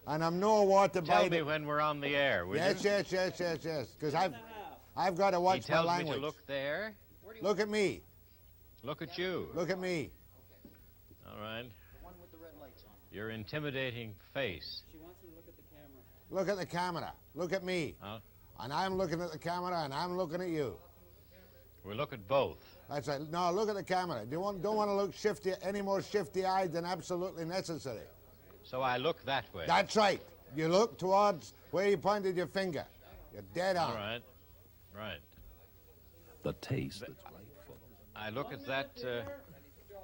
And I'm no water Tell biter. me when we're on the air, will Yes, you? yes. Because I've got to watch my He tells language. me to look there. Look at me. Look at you. Look at me. All right. The one with the red lights on. Your intimidating face. She wants him to look at the camera. Look at the camera. Look at me. Huh? And I'm looking at the camera, and I'm looking at you. We look at both. That's right. No, look at the camera. Don't want to look shifty, any more shifty-eyed than absolutely necessary. So I look that way. That's right. You look towards where you pointed your finger. You're dead on. All right. Right. The taste that's right for them. I look at that.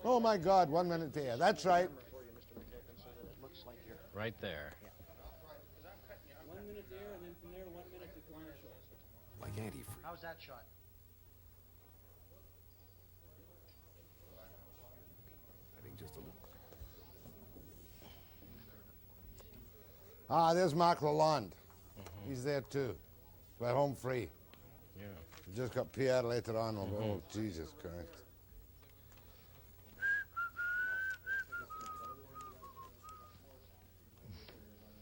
Oh, my God, 1 minute here. That's right. Right there. 1 minute there, and then from there, 1 minute to commercial. Like antifreeze. How's that shot? I think just a little. Ah, there's Marc LaLonde. He's there, too. We're home free. Yeah. We just got Pierre later on. Oh, Jesus Christ.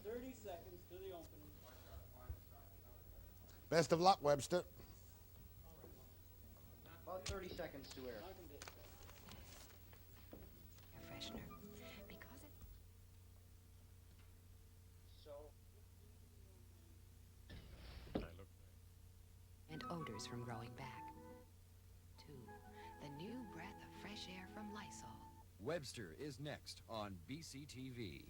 To the opening. Best of luck, Webster. About 30 seconds to air. Air freshener. Because it... So, I look. and odors from growing back. 2. The new breath of fresh air from Lysol. Webster is next on BCTV.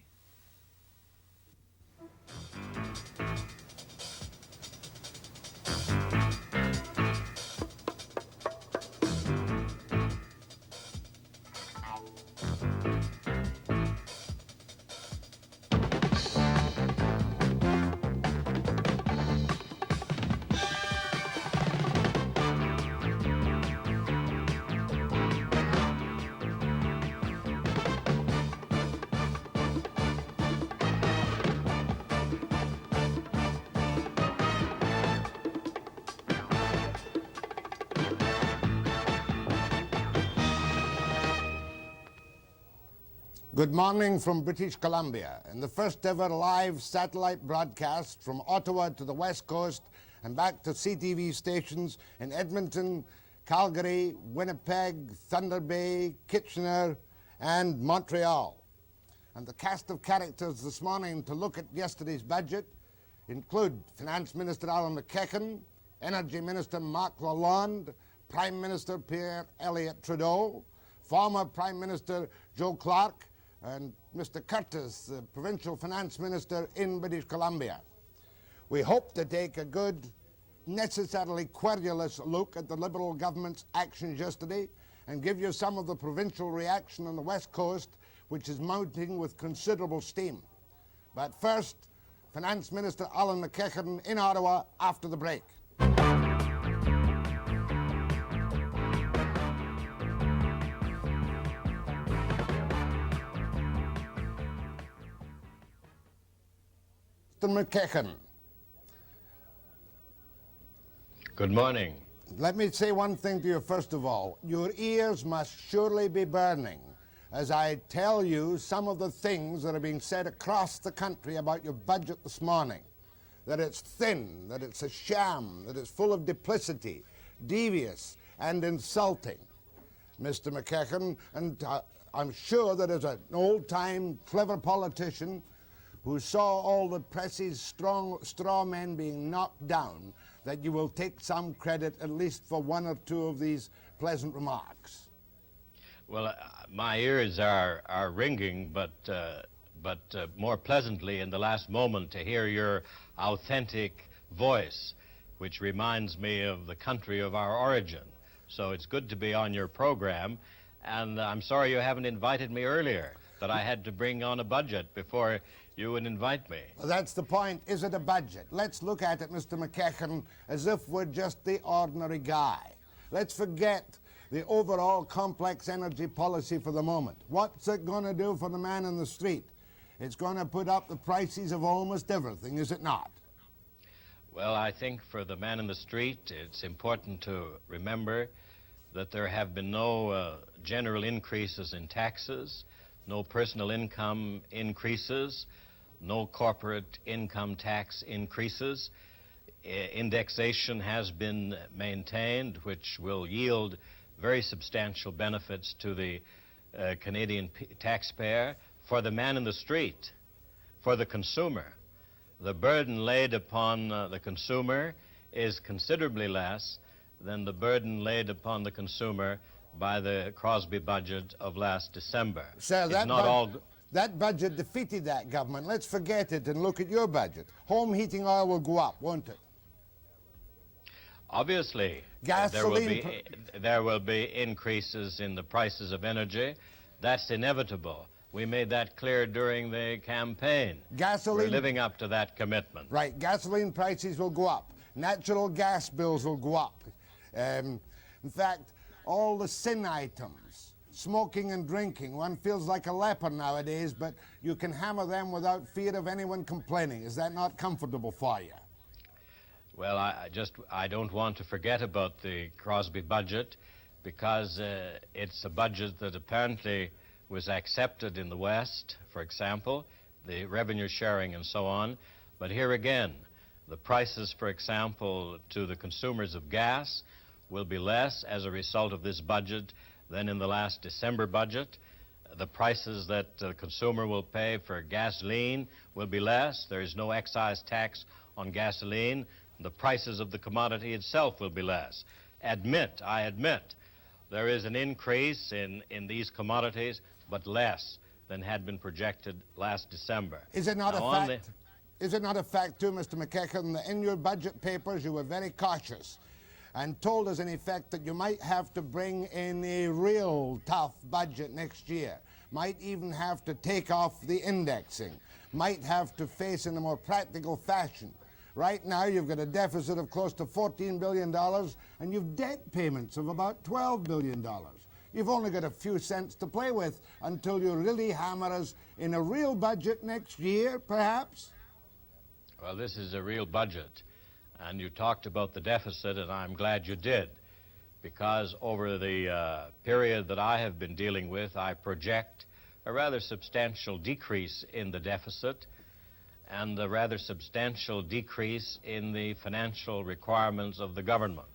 Good morning from British Columbia, in the first ever live satellite broadcast from Ottawa to the West Coast and back to CTV stations in Edmonton, Calgary, Winnipeg, Thunder Bay, Kitchener, and Montreal. And the cast of characters this morning to look at yesterday's budget include Finance Minister Allan MacEachen, Energy Minister Marc LaLonde, Prime Minister Pierre Trudeau, former Prime Minister Joe Clark, and Mr. Curtis, the provincial finance minister in British Columbia. We hope to take a good, necessarily querulous look at the Liberal government's actions yesterday and give you some of the provincial reaction on the West Coast, which is mounting with considerable steam. But first, Finance Minister Allan MacEachen in Ottawa after the break. Mr. MacEachen, Good morning. let me say one thing to you first of all. Your ears must surely be burning as I tell you some of the things that are being said across the country about your budget this morning. That it's thin, that it's a sham, that it's full of duplicity, devious and insulting. Mr. MacEachen, and I'm sure that as an old-time clever politician who saw all the press's straw men being knocked down, that you will take some credit at least for one or two of these pleasant remarks. Well, my ears are ringing, but more pleasantly in the last moment to hear your authentic voice, which reminds me of the country of our origin. So it's good to be on your program, and I'm sorry you haven't invited me earlier, that I had to bring on a budget before you would invite me. Well, that's the point. Is it a budget? Let's look at it, Mr. MacEachen, as if we're just the ordinary guy. Let's forget the overall complex energy policy for the moment. What's it going to do for the man in the street? It's going to put up the prices of almost everything, is it not? Well, I think for the man in the street, it's important to remember that there have been no general increases in taxes. no personal income increases, no corporate income tax increases. Indexation has been maintained, which will yield very substantial benefits to the Canadian taxpayer, for the man in the street, for the consumer. The burden laid upon the consumer is considerably less than the burden laid upon the consumer by the Crosby budget of last December. Sir, It's that budget defeated that government. Let's forget it and look at your budget. Home heating oil will go up, won't it? Obviously, there will be increases in the prices of energy. That's inevitable. We made that clear during the campaign. We're living up to that commitment. Right. Gasoline prices will go up. Natural gas bills will go up. In fact, all the sin items, smoking and drinking, one feels like a leper nowadays, but you can hammer them without fear of anyone complaining. Is that not comfortable for you? Well, I don't want to forget about the Crosby budget, because it's a budget that apparently was accepted in the West, for example, the revenue sharing and so on. But here again, the prices, for example, to the consumers of gas will be less as a result of this budget than in the last December budget. The prices that the consumer will pay for gasoline will be less. There is no excise tax on gasoline. The prices of the commodity itself will be less. I admit, there is an increase in these commodities, but less than had been projected last December. Is it not a fact? Is it not a fact, too, Mr. MacEachen, that in your budget papers you were very cautious and told us, in effect, that you might have to bring in a real tough budget next year, might even have to take off the indexing, might have to face in a more practical fashion? Right now, you've got a deficit of close to $14 billion, and you've debt payments of about $12 billion. You've only got a few cents to play with until you really hammer us in a real budget next year, perhaps? Well, this is a real budget, and you talked about the deficit, and I'm glad you did, because over the period that I have been dealing with, I project a rather substantial decrease in the deficit and a rather substantial decrease in the financial requirements of the government.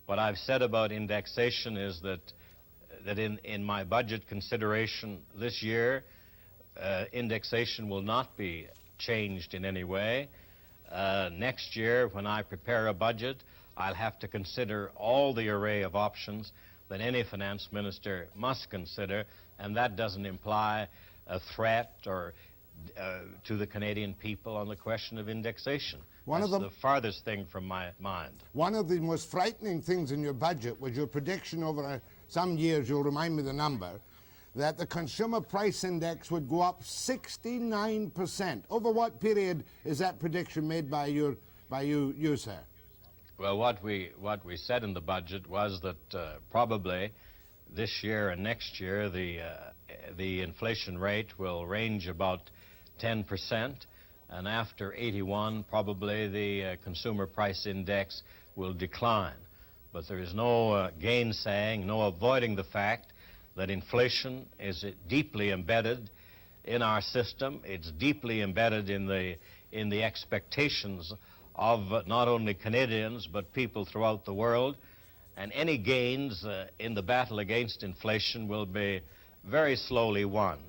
What I've said about indexation is that in my budget consideration this year, indexation will not be changed in any way. Next year, when I prepare a budget, I'll have to consider all the array of options that any finance minister must consider, and that doesn't imply a threat to the Canadian people on the question of indexation. That's the farthest thing from my mind. One of the most frightening things in your budget was your prediction over some years, you'll remind me the number, that the consumer price index would go up 69%. Over what period is that prediction made by you, sir? Well, what we said in the budget was that probably this year and next year the inflation rate will range about 10%, and after 81 probably the consumer price index will decline. But there is no gainsaying, no avoiding the fact that inflation is deeply embedded in our system. It's deeply embedded in the expectations of not only Canadians but people throughout the world, and any gains in the battle against inflation will be very slowly won.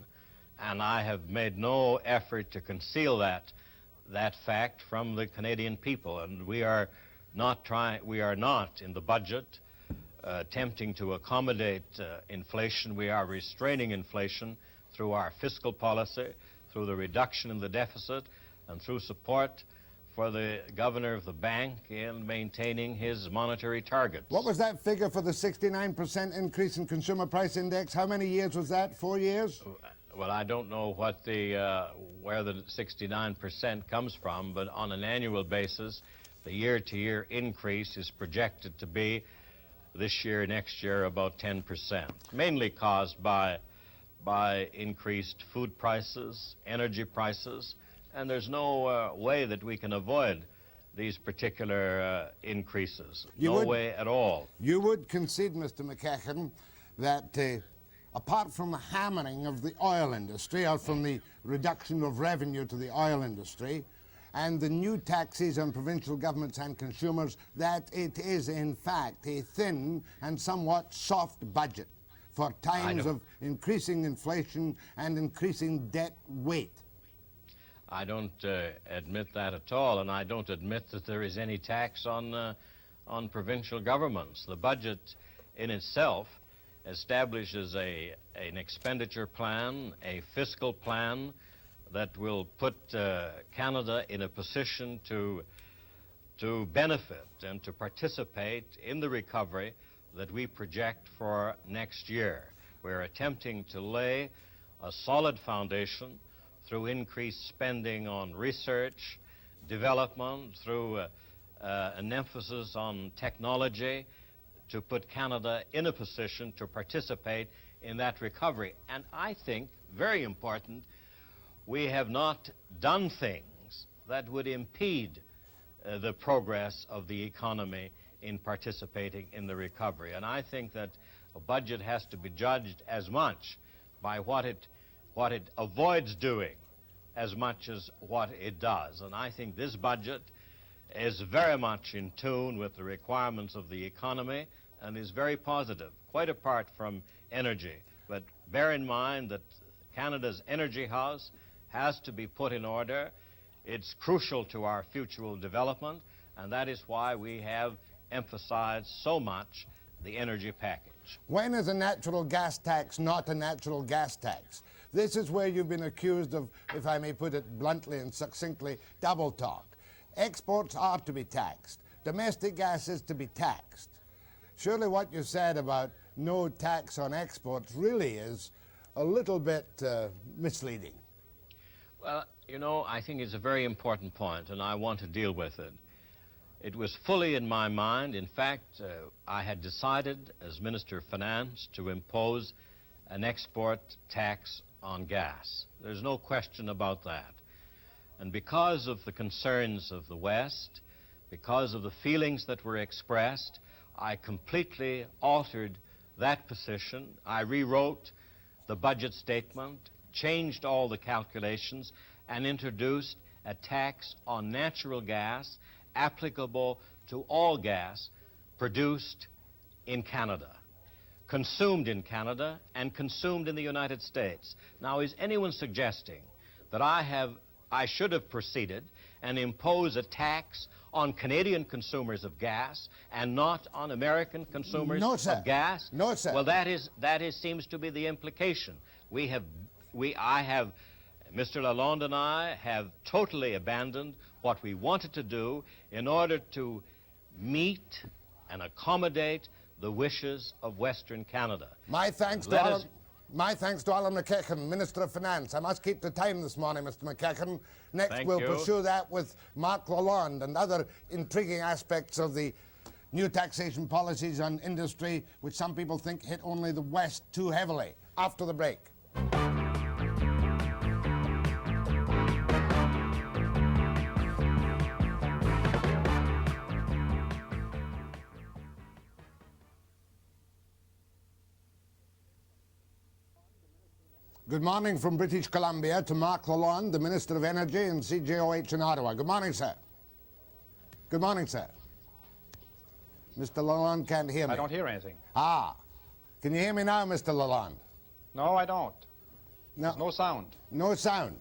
And I have made no effort to conceal that fact from the Canadian people, and we are not in the budget attempting to accommodate inflation. We are restraining inflation through our fiscal policy, through the reduction in the deficit, and through support for the governor of the bank in maintaining his monetary targets. What was that figure for the 69% increase in consumer price index? How many years was that? 4 years? Well, I don't know what where the 69% comes from, but on an annual basis, the year-to-year increase is projected to be this year, next year, about 10%, mainly caused by increased food prices, energy prices, and there's no way that we can avoid these particular increases. No way at all. You would concede, Mr. MacEachen, that apart from the hammering of the oil industry, or from the reduction of revenue to the oil industry, and the new taxes on provincial governments and consumers, that it is in fact a thin and somewhat soft budget for times of increasing inflation and increasing debt weight? I don't admit that at all, and I don't admit that there is any tax on provincial governments. The budget in itself establishes an expenditure plan, a fiscal plan that will put Canada in a position to benefit and to participate in the recovery that we project for next year. We're attempting to lay a solid foundation through increased spending on research, development, through an emphasis on technology, to put Canada in a position to participate in that recovery. And I think, very important, we have not done things that would impede the progress of the economy in participating in the recovery. And I think that a budget has to be judged as much by what it avoids doing as much as what it does. And I think this budget is very much in tune with the requirements of the economy and is very positive, quite apart from energy. But bear in mind that Canada's energy house has to be put in order. It's crucial to our future development, and that is why we have emphasized so much the energy package. When is a natural gas tax not a natural gas tax? This is where you've been accused of, if I may put it bluntly and succinctly, double talk. Exports are to be taxed. Domestic gas is to be taxed. Surely what you said about no tax on exports really is a little bit misleading. Well, you know, I think it's a very important point, and I want to deal with it. It was fully in my mind. In fact, I had decided as Minister of Finance to impose an export tax on gas. There's no question about that. And because of the concerns of the West, because of the feelings that were expressed, I completely altered that position. I rewrote the budget statement, changed all the calculations, and introduced a tax on natural gas applicable to all gas produced in Canada, consumed in Canada, and consumed in the United States. Now, is anyone suggesting that I should have proceeded and imposed a tax on Canadian consumers of gas and not on American consumers of gas? No, sir. Well, that seems to be the implication. Mr. LaLonde and I have totally abandoned what we wanted to do in order to meet and accommodate the wishes of Western Canada. My thanks to Allan MacEachen, Minister of Finance. I must keep the time this morning, Mr. MacEachen. Next, we'll pursue that with Marc LaLonde and other intriguing aspects of the new taxation policies on industry, which some people think hit only the West too heavily. After the break. Good morning from British Columbia to Marc LaLonde, the Minister of Energy and CJOH in Ottawa. Good morning, sir. Good morning, sir. Mr. LaLonde can't hear me. I don't hear anything. Ah. Can you hear me now, Mr. LaLonde? No, I don't. No. There's no sound. No sound.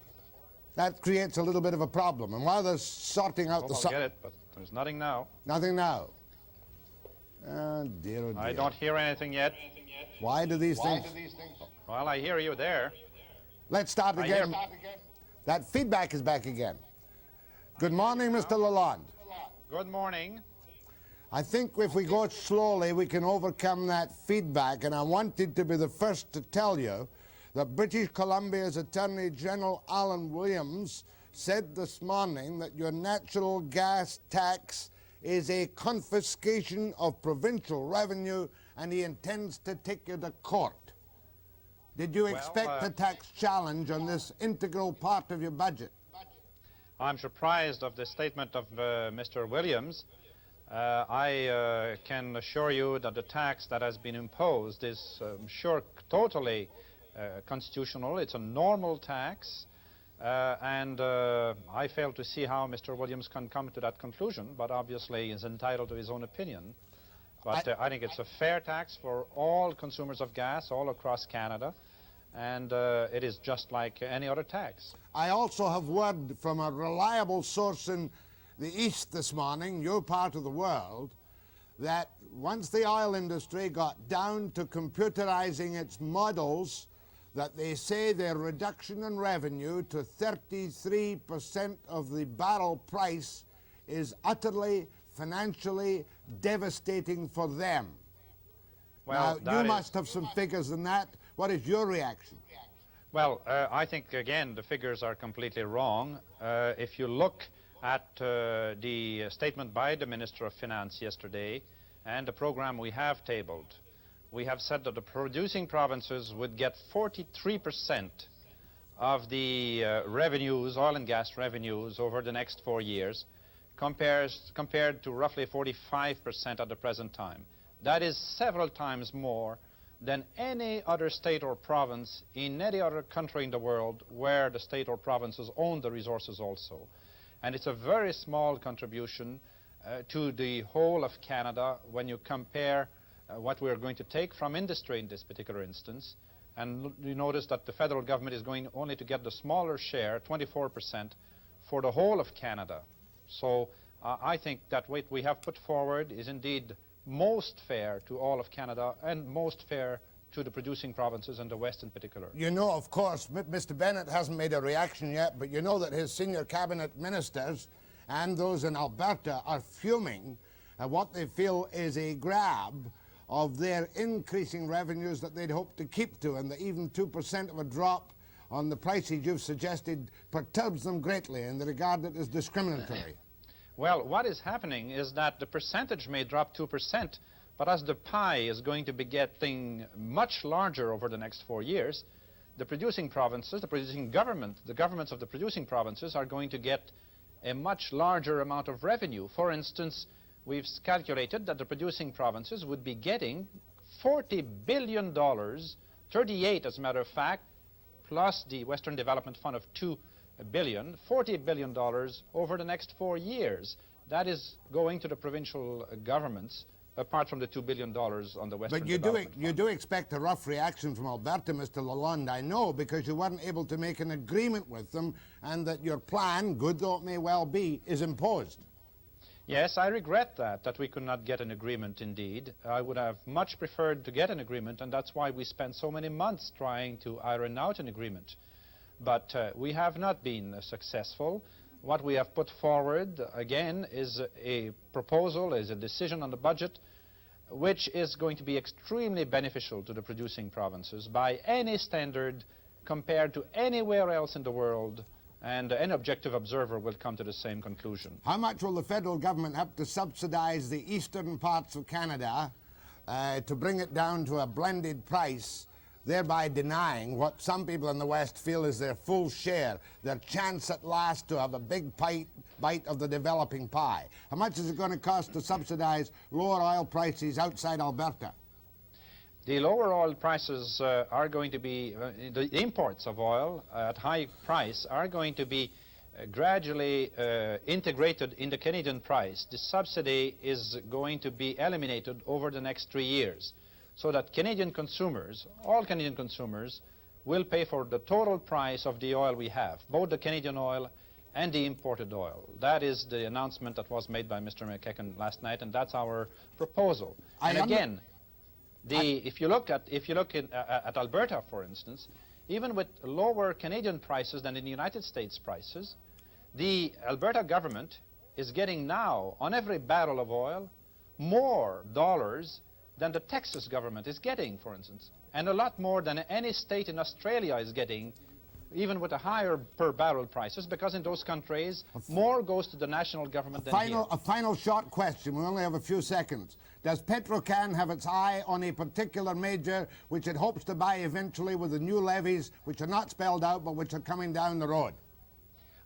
That creates a little bit of a problem. And while they're sorting out I'll get it, but there's nothing now. Nothing now. Oh, dear, oh, dear. I don't hear anything yet. Why do these things... Well, I hear you there. Let's start again. That feedback is back again. Good morning, Mr. LaLonde. Good morning. I think if we go slowly, we can overcome that feedback, and I wanted to be the first to tell you that British Columbia's Attorney General Alan Williams said this morning that your natural gas tax is a confiscation of provincial revenue, and he intends to take you to court. Did you expect a tax challenge on this integral part of your budget? I'm surprised of the statement of Mr. Williams, I can assure you that the tax that has been imposed is, sure, totally constitutional. It's a normal tax, and I fail to see how Mr. Williams can come to that conclusion, but obviously he's entitled to his own opinion. But I think it's a fair tax for all consumers of gas all across Canada, and it is just like any other tax. I also have word from a reliable source in the East this morning, your part of the world, that once the oil industry got down to computerizing its models, that they say their reduction in revenue to 33% of the barrel price is utterly financially devastating for them. Well, now, you must have some figures in that. What is your reaction? Well, I think, again, the figures are completely wrong. If you look at the statement by the Minister of Finance yesterday and the program we have tabled, we have said that the producing provinces would get 43% of the revenues, oil and gas revenues, over the next 4 years, compared to roughly 45% at the present time. That is several times more than any other state or province in any other country in the world where the state or provinces own the resources also. And it's a very small contribution to the whole of Canada when you compare what we're going to take from industry in this particular instance. And you notice that the federal government is going only to get the smaller share, 24%, for the whole of Canada. So I think that what we have put forward is indeed most fair to all of Canada and most fair to the producing provinces and the West in particular. You know, of course, Mr. Bennett hasn't made a reaction yet, but you know that his senior cabinet ministers and those in Alberta are fuming at what they feel is a grab of their increasing revenues that they'd hoped to keep to, and that even 2% of a drop on the prices you've suggested perturbs them greatly, and they regard it as discriminatory. Well, what is happening is that the percentage may drop 2%, but as the pie is going to be getting much larger over the next 4 years, the producing provinces, the producing government, the governments of the producing provinces are going to get a much larger amount of revenue. For instance, we've calculated that the producing provinces would be getting $40 billion, 38 as a matter of fact, plus the Western Development Fund of $2 billion, $40 billion over the next 4 years. That is going to the provincial governments, apart from the $2 billion on the Western Development Fund. You do expect a rough reaction from Alberta, Mr. LaLonde, I know, because you weren't able to make an agreement with them, and that your plan, good though it may well be, is imposed. Yes, I regret that we could not get an agreement indeed. I would have much preferred to get an agreement, and that's why we spent so many months trying to iron out an agreement. But we have not been successful. What we have put forward, again, is a proposal, is a decision on the budget, which is going to be extremely beneficial to the producing provinces by any standard compared to anywhere else in the world, and any objective observer will come to the same conclusion. How much will the federal government have to subsidize the eastern parts of Canada to bring it down to a blended price, thereby denying what some people in the West feel is their full share, their chance at last to have a big bite of the developing pie? How much is it going to cost to subsidize lower oil prices outside Alberta? The lower oil prices are going to be, the imports of oil at high price are going to be gradually integrated in the Canadian price. The subsidy is going to be eliminated over the next 3 years, so that Canadian consumers, all Canadian consumers, will pay for the total price of the oil we have, both the Canadian oil and the imported oil. That is the announcement that was made by Mr. MacEachen last night, and that's our proposal. And again, if you look at Alberta, for instance, even with lower Canadian prices than in the United States prices, the Alberta government is getting now, on every barrel of oil, more dollars than the Texas government is getting, for instance, and a lot more than any state in Australia is getting, even with a higher per barrel prices, because in those countries, more goes to the national government than here. A final short question. We only have a few seconds. Does Petrocan have its eye on a particular major which it hopes to buy eventually with the new levies, which are not spelled out but which are coming down the road?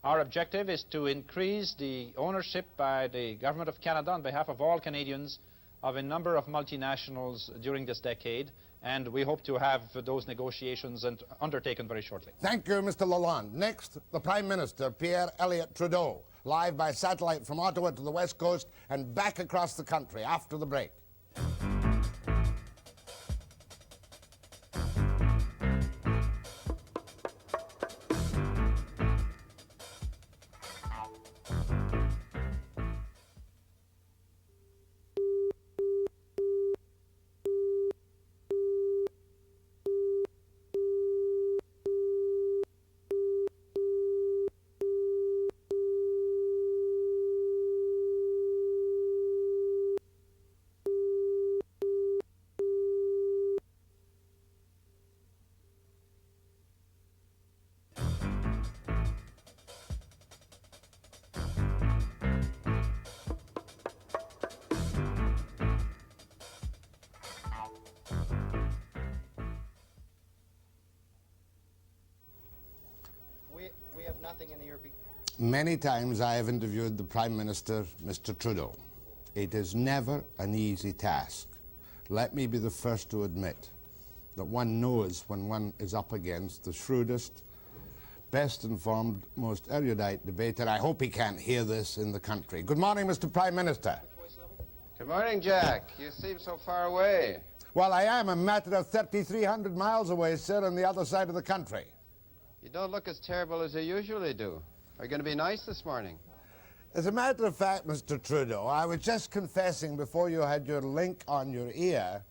Our objective is to increase the ownership by the Government of Canada on behalf of all Canadians of a number of multinationals during this decade, and we hope to have those negotiations undertaken very shortly. Thank you, Mr. LaLonde. Next, the Prime Minister, Pierre Trudeau, live by satellite from Ottawa to the West Coast and back across the country after the break. We have nothing in the European... Many times I have interviewed the Prime Minister, Mr. Trudeau. It is never an easy task. Let me be the first to admit that one knows when one is up against the shrewdest, best informed, most erudite debater. I hope he can't hear this in the country. Good morning, Mr. Prime Minister. Good morning, Jack. You seem so far away. Well, I am a matter of 3,300 miles away, sir, on the other side of the country. You don't look as terrible as you usually do. Are you going to be nice this morning? As a matter of fact, Mr. Trudeau, I was just confessing before you had your link on your ear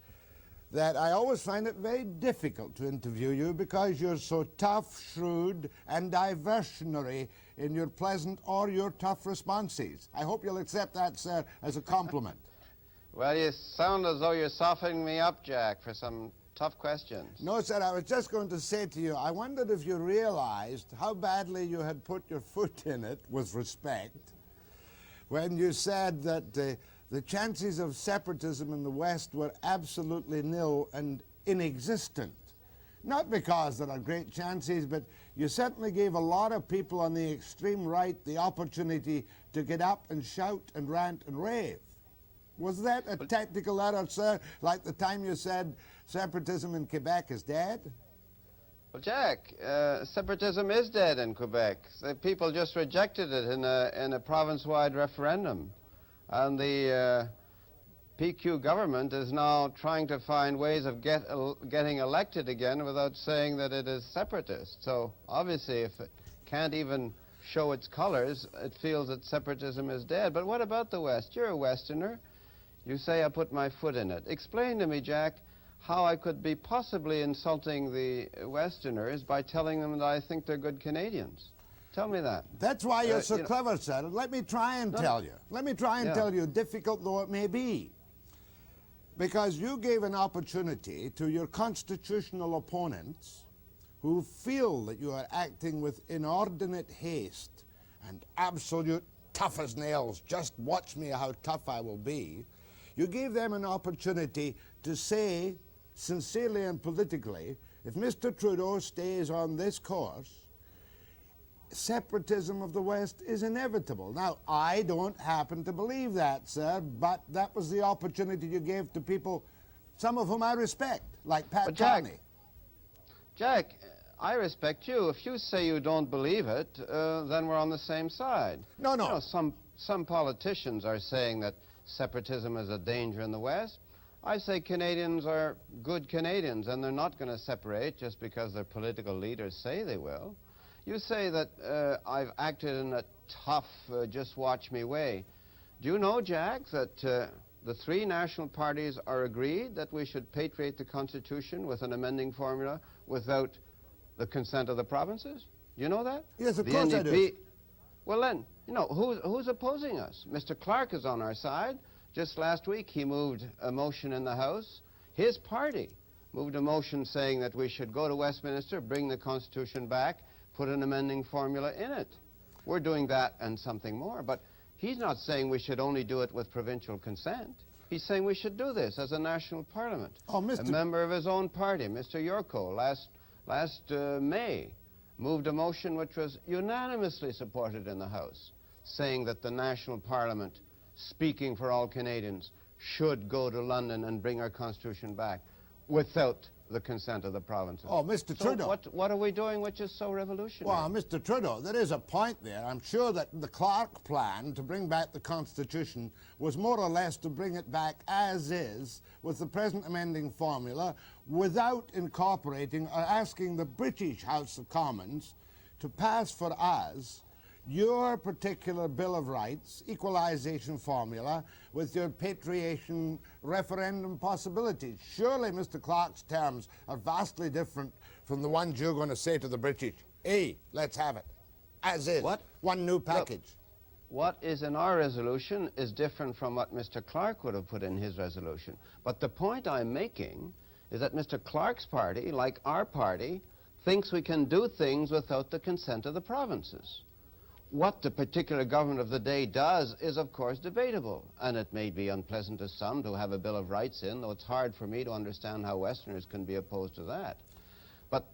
that I always find it very difficult to interview you because you're so tough, shrewd, and diversionary in your pleasant or your tough responses. I hope you'll accept that, sir, as a compliment. Well, you sound as though you're softening me up, Jack, for some tough questions. No, sir, I was just going to say to you, I wondered if you realized how badly you had put your foot in it, with respect, when you said that the chances of separatism in the West were absolutely nil and inexistent. Not because there are great chances, but you certainly gave a lot of people on the extreme right the opportunity to get up and shout and rant and rave. Was that a tactical error, sir, like the time you said separatism in Quebec is dead? Well, Jack, separatism is dead in Quebec. The people just rejected it in a province-wide referendum. And the PQ government is now trying to find ways of getting elected again without saying that it is separatist. So obviously, if it can't even show its colors, it feels that separatism is dead. But what about the West? You're a Westerner. You say I put my foot in it. Explain to me, Jack, how I could be possibly insulting the Westerners by telling them that I think they're good Canadians. Tell me that. That's why you're so clever, sir. Let me try and tell you. Let me try and tell you, difficult though it may be. Because you gave an opportunity to your constitutional opponents who feel that you are acting with inordinate haste and absolute tough as nails, just watch me how tough I will be. You gave them an opportunity to say, sincerely and politically, if Mr. Trudeau stays on this course, separatism of the West is inevitable. Now, I don't happen to believe that, sir, but that was the opportunity you gave to people, some of whom I respect, like Pat Carney. Jack, I respect you. If you say you don't believe it, then we're on the same side. No. You know, some politicians are saying that separatism is a danger in the West. I say Canadians are good Canadians, and they're not going to separate just because their political leaders say they will. You say that I've acted in a tough, just watch me way. Do you know, Jack, that the three national parties are agreed that we should patriate the Constitution with an amending formula without the consent of the provinces? Do you know that? Yes, of course I do. Well then, you know, who's opposing us? Mr. Clark is on our side. Just last week he moved a motion in the House. His party moved a motion saying that we should go to Westminster, bring the Constitution back, put an amending formula in it. We're doing that and something more. But he's not saying we should only do it with provincial consent. He's saying we should do this as a national parliament. Oh, Mr. A member of his own party, Mr. Yorko, last May, moved a motion which was unanimously supported in the House, saying that the National Parliament, speaking for all Canadians, should go to London and bring our Constitution back without the consent of the provinces. Oh, Mr. So Trudeau. what are we doing which is so revolutionary? Well, Mr. Trudeau, there is a point there. I'm sure that the Clark plan to bring back the Constitution was more or less to bring it back as is with the present amending formula without incorporating or asking the British House of Commons to pass for us your particular Bill of Rights, equalization formula, with your patriation referendum possibilities. Surely Mr. Clark's terms are vastly different from the ones you're going to say to the British. Hey, let's have it, as is. What? One new package. What is in our resolution is different from what Mr. Clark would have put in his resolution. But the point I'm making is that Mr. Clark's party, like our party, thinks we can do things without the consent of the provinces. What the particular government of the day does is, of course, debatable, and it may be unpleasant to some to have a Bill of Rights in, though it's hard for me to understand how Westerners can be opposed to that. But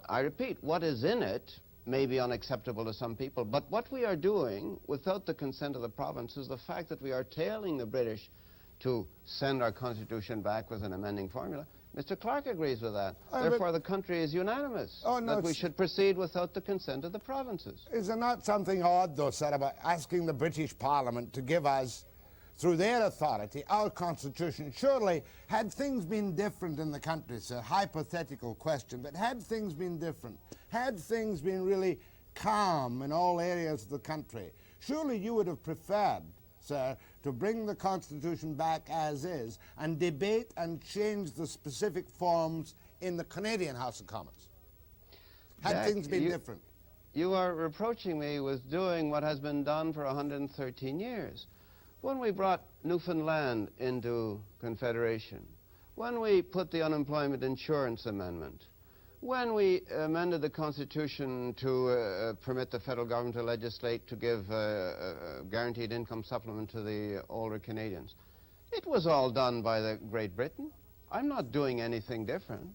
I repeat, what is in it may be unacceptable to some people, but what we are doing without the consent of the province is the fact that we are tailing the British to send our Constitution back with an amending formula. Mr. Clark agrees with that. Therefore, the country is unanimous that we should proceed without the consent of the provinces. Is there not something odd, though, sir, about asking the British Parliament to give us, through their authority, our Constitution? Surely, had things been different in the country, sir, hypothetical question, but had things been different, had things been really calm in all areas of the country, surely you would have preferred, sir, to bring the Constitution back as is and debate and change the specific forms in the Canadian House of Commons. Had Jack, things been different. You are reproaching me with doing what has been done for 113 years. When we brought Newfoundland into Confederation, when we put the Unemployment Insurance Amendment, when we amended the Constitution to permit the federal government to legislate to give a guaranteed income supplement to the older Canadians, it was all done by the Great Britain. I'm not doing anything different.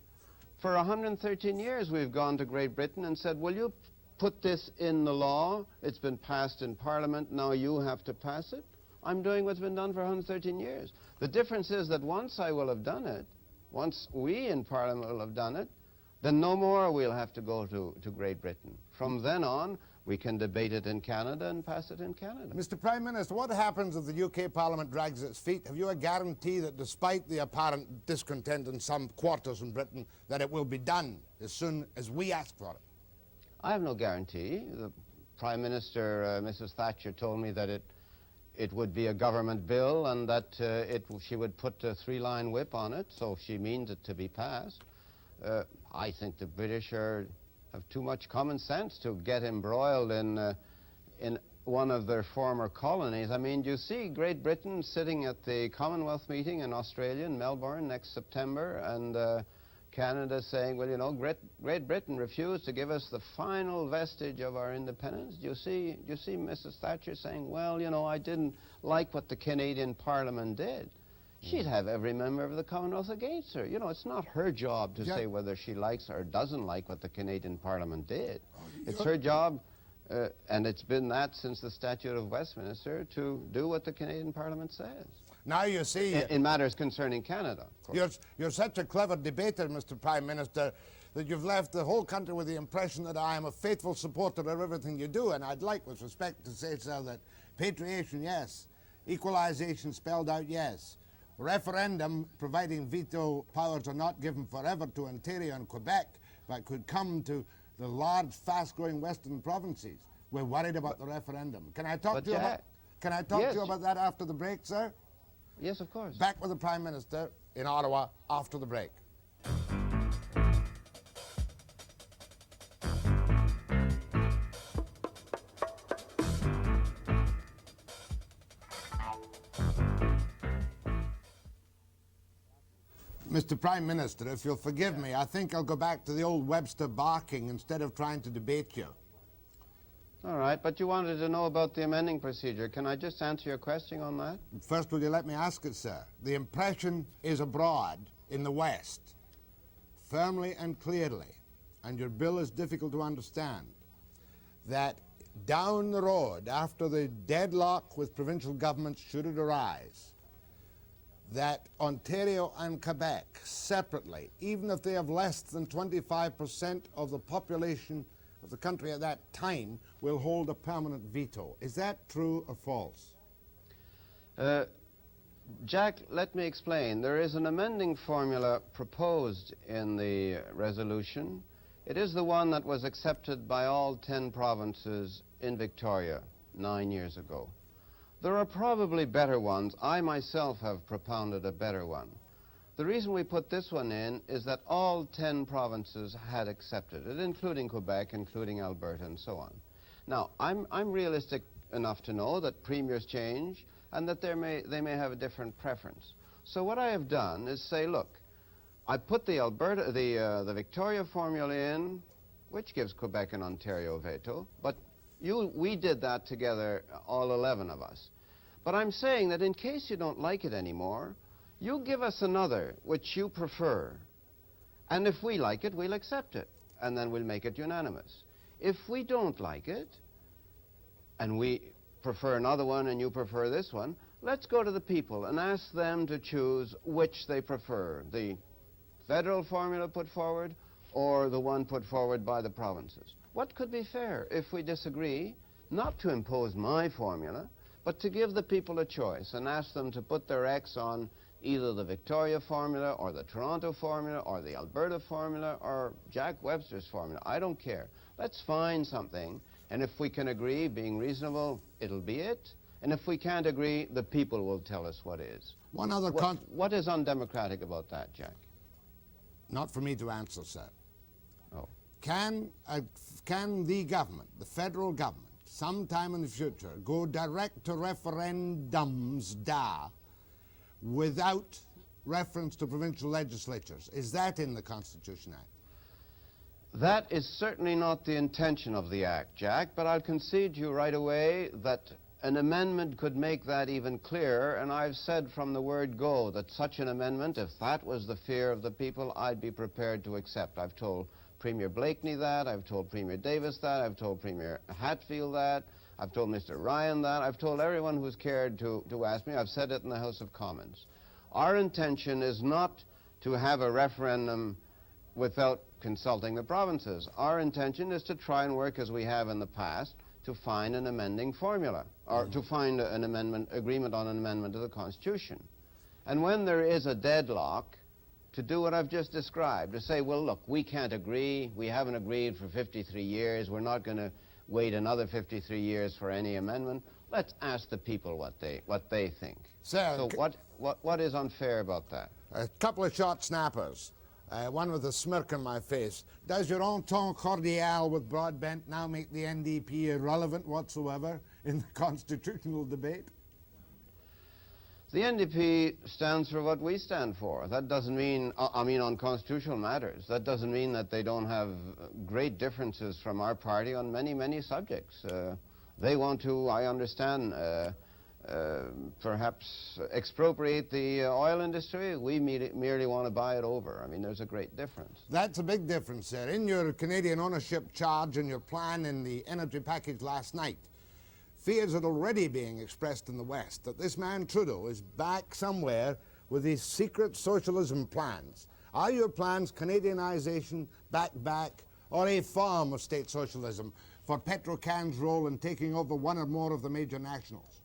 For 113 years we've gone to Great Britain and said, will you put this in the law? It's been passed in Parliament, now you have to pass it. I'm doing what's been done for 113 years. The difference is that once I will have done it, once we in Parliament will have done it, then no more we'll have to go to Great Britain. From then on, we can debate it in Canada and pass it in Canada. Mr. Prime Minister, what happens if the UK Parliament drags its feet? Have you a guarantee that despite the apparent discontent in some quarters in Britain, that it will be done as soon as we ask for it? I have no guarantee. The Prime Minister, Mrs. Thatcher, told me that it would be a government bill and that she would put a 3-line whip on it, so she means it to be passed. I think the British have too much common sense to get embroiled in one of their former colonies. I mean, you see Great Britain sitting at the Commonwealth meeting in Australia, in Melbourne, next September, and Canada saying, well, you know, Great Britain refused to give us the final vestige of our independence. Do you see Mrs. Thatcher saying, well, you know, I didn't like what the Canadian Parliament did? She'd have every member of the Commonwealth against her. You know, it's not her job to say whether she likes or doesn't like what the Canadian Parliament did. It's her job, and it's been that since the Statute of Westminster, to do what the Canadian Parliament says. Now you see... In matters concerning Canada, of course. You're such a clever debater, Mr. Prime Minister, that you've left the whole country with the impression that I am a faithful supporter of everything you do, and I'd like, with respect, to say, sir, that patriation, yes. Equalization spelled out, yes. Referendum, providing veto powers are not given forever to Ontario and Quebec, but could come to the large, fast-growing western provinces. We're worried about the referendum. Can I talk to you about? Can I talk to you about that after the break, sir? Yes, of course. Back with the Prime Minister in Ottawa after the break. Mr. Prime Minister, if you'll forgive me, I think I'll go back to the old Webster barking instead of trying to debate you. All right, but you wanted to know about the amending procedure. Can I just answer your question on that? First, will you let me ask it, sir? The impression is abroad in the West, firmly and clearly, and your bill is difficult to understand, that down the road, after the deadlock with provincial governments, should it arise, that Ontario and Quebec separately, even if they have less than 25% of the population of the country at that time, will hold a permanent veto. Is that true or false? Jack, let me explain. There is an amending formula proposed in the resolution. It is the one that was accepted by all 10 provinces in Victoria 9 years ago. There are probably better ones. I myself have propounded a better one. The reason we put this one in is that all 10 provinces had accepted it, including Quebec, including Alberta, and so on. Now, I'm realistic enough to know that premiers change and that they may have a different preference. So what I have done is say, look, I put the Victoria formula in, which gives Quebec and Ontario a veto, but we did that together, all 11 of us. But I'm saying that in case you don't like it anymore, you give us another which you prefer, and if we like it, we'll accept it, and then we'll make it unanimous. If we don't like it, and we prefer another one and you prefer this one, let's go to the people and ask them to choose which they prefer, the federal formula put forward or the one put forward by the provinces. What could be fair if we disagree, not to impose my formula, but to give the people a choice and ask them to put their X on either the Victoria formula or the Toronto formula or the Alberta formula or Jack Webster's formula. I don't care. Let's find something, and if we can agree, being reasonable, it'll be it. And if we can't agree, the people will tell us what is. One other what is undemocratic about that, Jack? Not for me to answer, sir. Oh. Can the government, the federal government, sometime in the future, go direct to referendums without reference to provincial legislatures? Is that in the Constitution Act? That is certainly not the intention of the Act, Jack, but I'll concede to you right away that an amendment could make that even clearer, and I've said from the word go that such an amendment, if that was the fear of the people, I'd be prepared to accept. I've told Premier Blakeney that, I've told Premier Davis that, I've told Premier Hatfield that, I've told Mr. Ryan that, I've told everyone who's cared to ask me. I've said it in the House of Commons. Our intention is not to have a referendum without consulting the provinces. Our intention is to try and work as we have in the past to find an amending formula, or to find an agreement on an amendment to the Constitution. And when there is a deadlock, to do what I've just described, to say, well, look, we can't agree, we haven't agreed for 53 years, we're not going to wait another 53 years for any amendment. Let's ask the people what they think. Sir, so what is unfair about that? A couple of short snappers. One with a smirk on my face. Does your entente cordiale with Broadbent now make the NDP irrelevant whatsoever in the constitutional debate? The NDP stands for what we stand for. That doesn't mean, on constitutional matters, that doesn't mean that they don't have great differences from our party on many, many subjects. They want to, I understand, perhaps expropriate the oil industry. We merely want to buy it over. I mean, there's a great difference. That's a big difference, sir. In your Canadian ownership charge and your plan in the energy package last night, fears are already being expressed in the West that this man Trudeau is back somewhere with his secret socialism plans. Are your plans Canadianization, back, or a form of state socialism for Petrocan's role in taking over one or more of the major nationals?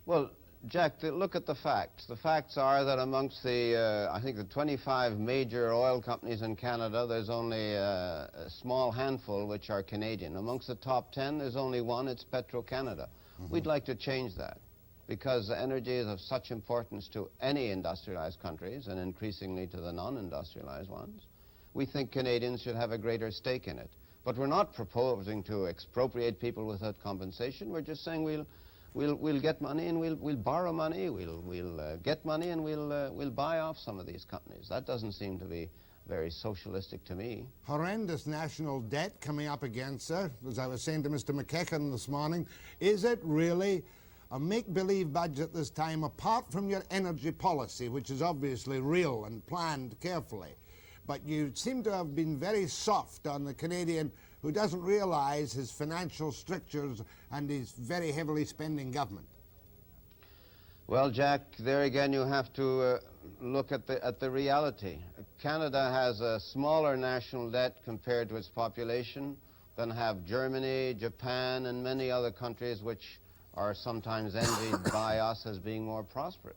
Well, Jack, look at the facts. The facts are that amongst the, I think the 25 major oil companies in Canada, there's only a small handful which are Canadian. Amongst the top 10, there's only one, it's Petro-Canada. We'd like to change that because energy is of such importance to any industrialized countries and increasingly to the non-industrialized ones. We think Canadians should have a greater stake in it. But we're not proposing to expropriate people without compensation. We're just saying we'll get money and we'll borrow money, we'll get money and we'll buy off some of these companies. That doesn't seem to be very socialistic to me. Horrendous national debt coming up again, sir. As I was saying to Mr. MacEachen this morning, is it really a make-believe budget this time, apart from your energy policy, which is obviously real and planned carefully? but you seem to have been very soft on the Canadian who doesn't realize his financial strictures and his very heavily spending government. Well, Jack, there again you have to look at the reality. Canada has a smaller national debt compared to its population than have Germany, Japan, and many other countries which are sometimes envied by us as being more prosperous.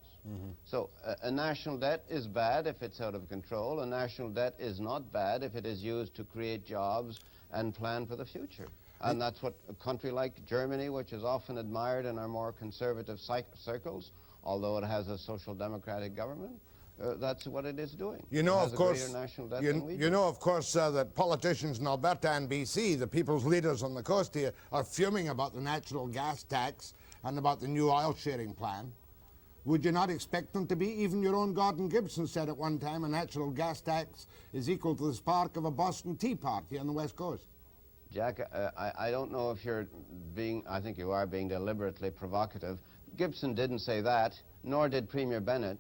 So a national debt is bad if it's out of control. A national debt is not bad if it is used to create jobs and plan for the future. And that's what a country like Germany, which is often admired in our more conservative circles, although it has a social democratic government, that's what it is doing. You know, it has of course, a greater national debt than we you do. know, of course, that politicians in Alberta and BC, the people's leaders on the coast here, are fuming about the natural gas tax and about the new oil sharing plan. Would you not expect them to be? Even your own Gordon Gibson said at one time a natural gas tax is equal to the spark of a Boston Tea Party on the West Coast. Jack, I don't know if you're being, I think you are being deliberately provocative. Gibson didn't say that, nor did Premier Bennett.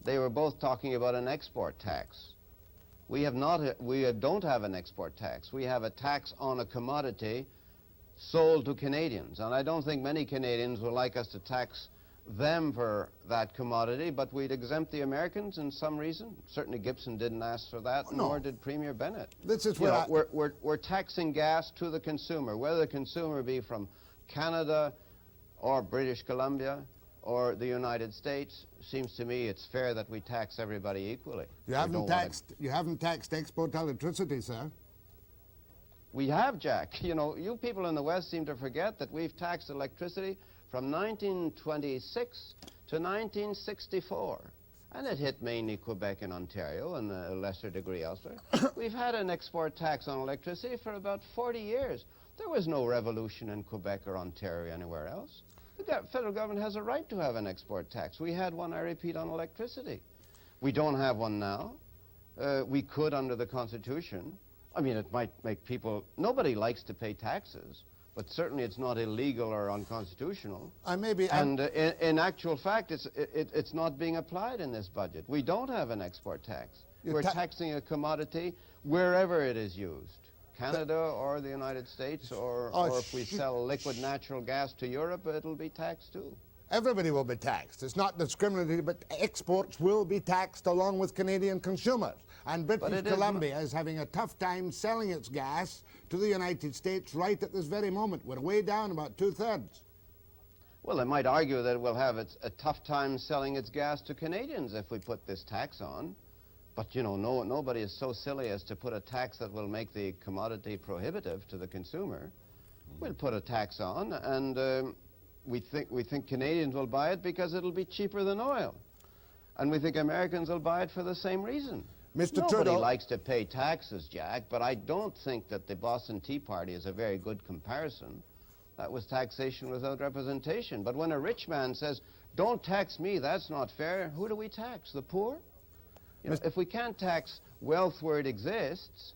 They were both talking about an export tax. We don't have an export tax. We have a tax on a commodity sold to Canadians. And I don't think many Canadians would like us to tax them for that commodity, but we'd exempt the Americans in some reason. Certainly Gibson didn't ask for that, No. nor did Premier Bennett. This is You what know, we're taxing gas to the consumer, whether the consumer be from Canada or British Columbia or the United States. Seems to me it's fair that we tax everybody equally. you haven't taxed export electricity, sir. We have, Jack. You know, you people in the West seem to forget that we've taxed electricity from 1926 to 1964. And it hit mainly Quebec and Ontario and a lesser degree elsewhere. We've had an export tax on electricity for about 40 years. There was no revolution in Quebec or Ontario or anywhere else. The federal government has a right to have an export tax. We had one, I repeat, on electricity. We don't have one now. We could under the Constitution. I mean, it might make people, nobody likes to pay taxes, but certainly it's not illegal or unconstitutional. In actual fact, it's not being applied in this budget. We don't have an export tax. We're taxing a commodity wherever it is used. Canada or the United States, or if we sell liquid natural gas to Europe, it'll be taxed too. Everybody will be taxed. It's not discriminatory, but exports will be taxed along with Canadian consumers. And British Columbia is having a tough time selling its gas to the United States right at this very moment. We're way down about 2/3. Well, they might argue that it will have a tough time selling its gas to Canadians if we put this tax on. But, you know, nobody is so silly as to put a tax that will make the commodity prohibitive to the consumer. We'll put a tax on, and we think Canadians will buy it because it'll be cheaper than oil. And we think Americans will buy it for the same reason. Mr. Nobody Trudeau likes to pay taxes, Jack, but I don't think that the Boston Tea Party is a very good comparison. That was taxation without representation. But when a rich man says, don't tax me, that's not fair, who do we tax? The poor? You know, if we can't tax wealth where it exists,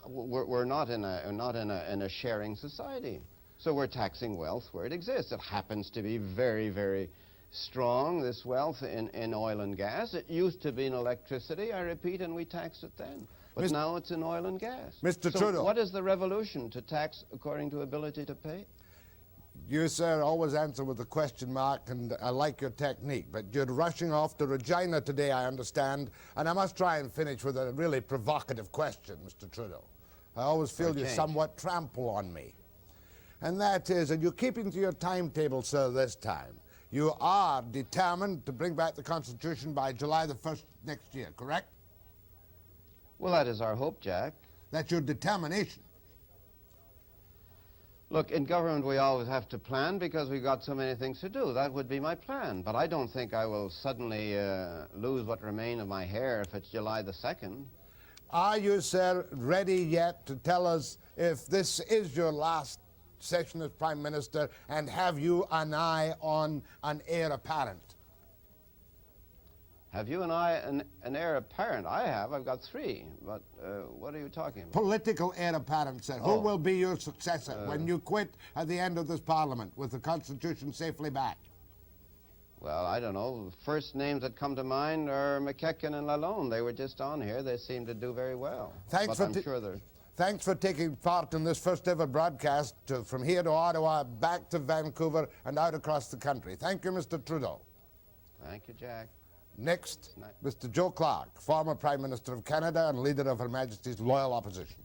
we're not in a sharing society. So we're taxing wealth where it exists. It happens to be very, very strong, this wealth, in oil and gas. It used to be in electricity, I repeat, and we taxed it then. But now it's in oil and gas. Mr. So Trudeau. what is the revolution? To tax according to ability to pay? You, sir, always answer with a question mark, and I like your technique. But you're rushing off to Regina today, I understand, and I must try and finish with a really provocative question, Mr. Trudeau. I always feel you somewhat trample on me. And that is, and you're keeping to your timetable, sir, this time. You are determined to bring back the Constitution by July the 1st next year, correct? Well, that is our hope, Jack. That's your determination. Look, in government we always have to plan because we've got so many things to do. That would be my plan. But I don't think I will suddenly lose what remains of my hair if it's July the 2nd. Are you, sir, ready yet to tell us if this is your last session as Prime Minister, and have you an eye on an heir apparent? Have you and I an heir apparent? I have. I've got 3. But what are you talking about? Political heir apparent, sir. Who will be your successor when you quit at the end of this Parliament with the Constitution safely back? Well, I don't know. First names that come to mind are MacEachen and LaLonde. They were just on here. They seem to do very well. Thanks but I'm sure they're... Thanks for taking part in this first ever broadcast from here to Ottawa, back to Vancouver, and out across the country. Thank you, Mr. Trudeau. Thank you, Jack. Next, Mr. Joe Clark, former Prime Minister of Canada and leader of Her Majesty's loyal opposition.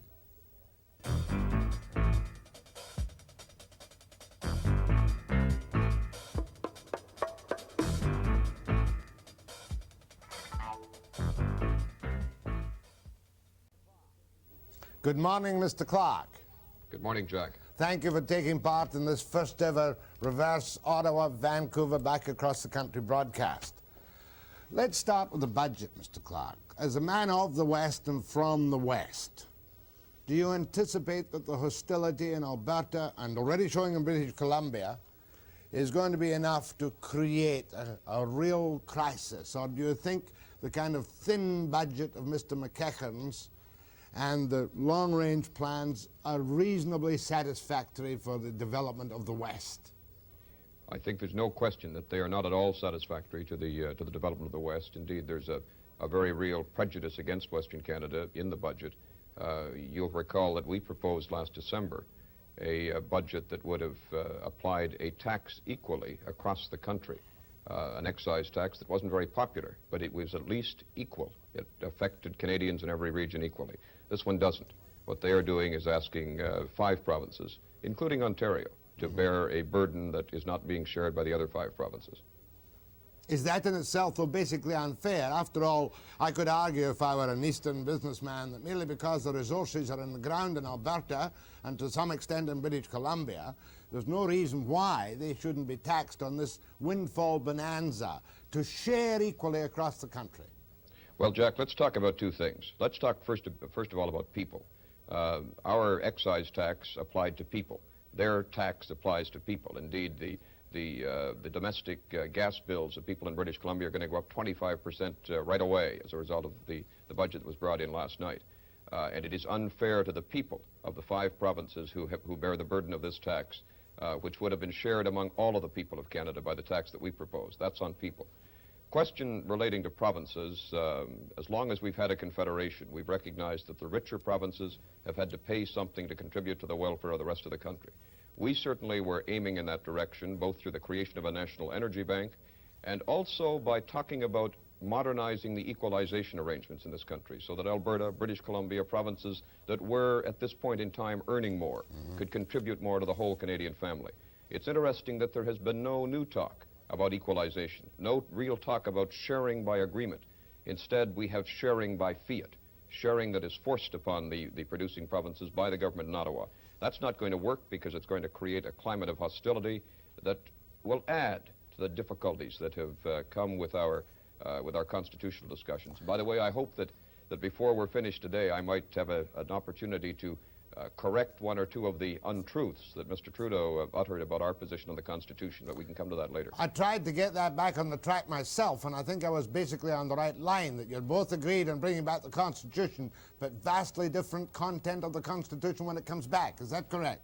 Good morning, Mr. Clark. Good morning, Jack. Thank you for taking part in this first ever reverse Ottawa, Vancouver, back across the country broadcast. Let's start with the budget, Mr. Clark. As a man of the West and from the West, do you anticipate that the hostility in Alberta and already showing in British Columbia is going to be enough to create a real crisis? Or do you think the kind of thin budget of Mr. MacEachen's and the long-range plans are reasonably satisfactory for the development of the West? I think there's no question that they are not at all satisfactory to the development of the West. Indeed, there's a very real prejudice against Western Canada in the budget. You'll recall that we proposed last December a budget that would have applied a tax equally across the country, an excise tax that wasn't very popular, but it was at least equal. It affected Canadians in every region equally. This one doesn't. What they are doing is asking 5 provinces, including Ontario, to bear a burden that is not being shared by the other 5 provinces. Is that in itself, though, basically unfair? After all, I could argue if I were an Eastern businessman that merely because the resources are in the ground in Alberta and to some extent in British Columbia, there's no reason why they shouldn't be taxed on this windfall bonanza to share equally across the country. Well, Jack, let's talk about 2 things. Let's talk first of all about people. Our excise tax applied to people. Their tax applies to people. Indeed, the domestic gas bills of people in British Columbia are going to go up 25% right away as a result of the budget that was brought in last night. And it is unfair to the people of the 5 provinces who bear the burden of this tax, which would have been shared among all of the people of Canada by the tax that we propose. That's on people. Question relating to provinces, as long as we've had a confederation, we've recognized that the richer provinces have had to pay something to contribute to the welfare of the rest of the country. We certainly were aiming in that direction, both through the creation of a national energy bank and also by talking about modernizing the equalization arrangements in this country so that Alberta, British Columbia, provinces that were at this point in time earning more could contribute more to the whole Canadian family. It's interesting that there has been no new talk about equalization, no real talk about sharing by agreement. Instead, we have sharing by fiat, sharing that is forced upon the producing provinces by the government in Ottawa. That's not going to work because it's going to create a climate of hostility that will add to the difficulties that have come with our constitutional discussions. By the way, I hope that before we're finished today, I might have an opportunity to correct 1 or 2 of the untruths that Mr. Trudeau uttered about our position on the Constitution, but we can come to that later. I tried to get that back on the track myself, and I think I was basically on the right line, that you both agreed on bringing back the Constitution, but vastly different content of the Constitution when it comes back. Is that correct?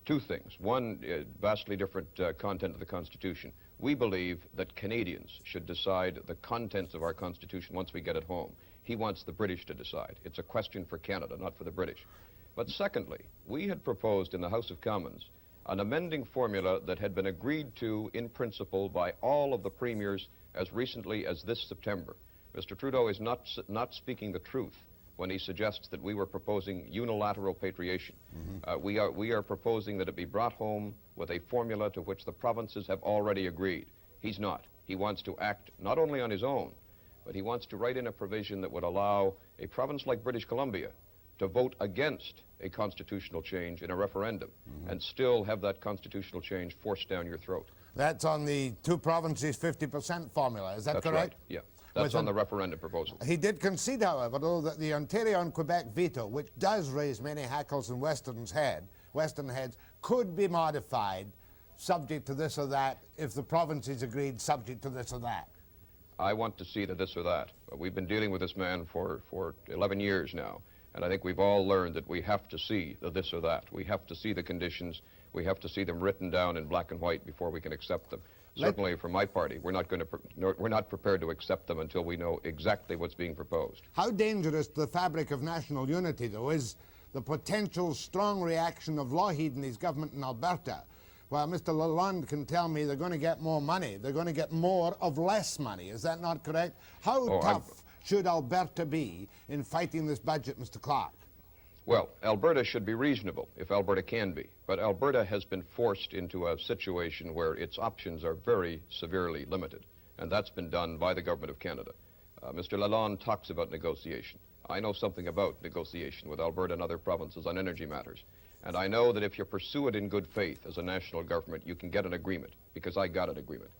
2 things. One, vastly different content of the Constitution. We believe that Canadians should decide the contents of our Constitution once we get it home. He wants the British to decide. It's a question for Canada, not for the British. But secondly, we had proposed in the House of Commons an amending formula that had been agreed to in principle by all of the premiers as recently as this September. Mr. Trudeau is not speaking the truth when he suggests that we were proposing unilateral patriation. We are proposing that it be brought home with a formula to which the provinces have already agreed. He's not. He wants to act not only on his own, but he wants to write in a provision that would allow a province like British Columbia to vote against a constitutional change in a referendum and still have that constitutional change forced down your throat. That's on the 2 provinces 50% formula, is that That's correct? Right, yeah. That's on the referendum proposal. He did concede, however, though, that the Ontario and Quebec veto, which does raise many hackles in Western heads, could be modified subject to this or that if the provinces agreed subject to this or that. I want to see the this or that. We've been dealing with this man for 11 years now, and I think we've all learned that we have to see the this or that. We have to see the conditions. We have to see them written down in black and white before we can accept them. Certainly, from my party, we're not prepared to accept them until we know exactly what's being proposed. How dangerous to the fabric of national unity, though, is the potential strong reaction of Lougheed and his government in Alberta? Well, Mr. LaLonde can tell me they're going to get more money. They're going to get more of less money. Is that not correct? How tough should Alberta be in fighting this budget, Mr. Clark? Well, Alberta should be reasonable, if Alberta can be. But Alberta has been forced into a situation where its options are very severely limited. And that's been done by the Government of Canada. Mr. LaLonde talks about negotiation. I know something about negotiation with Alberta and other provinces on energy matters. And I know that if you pursue it in good faith as a national government, you can get an agreement, because I got an agreement.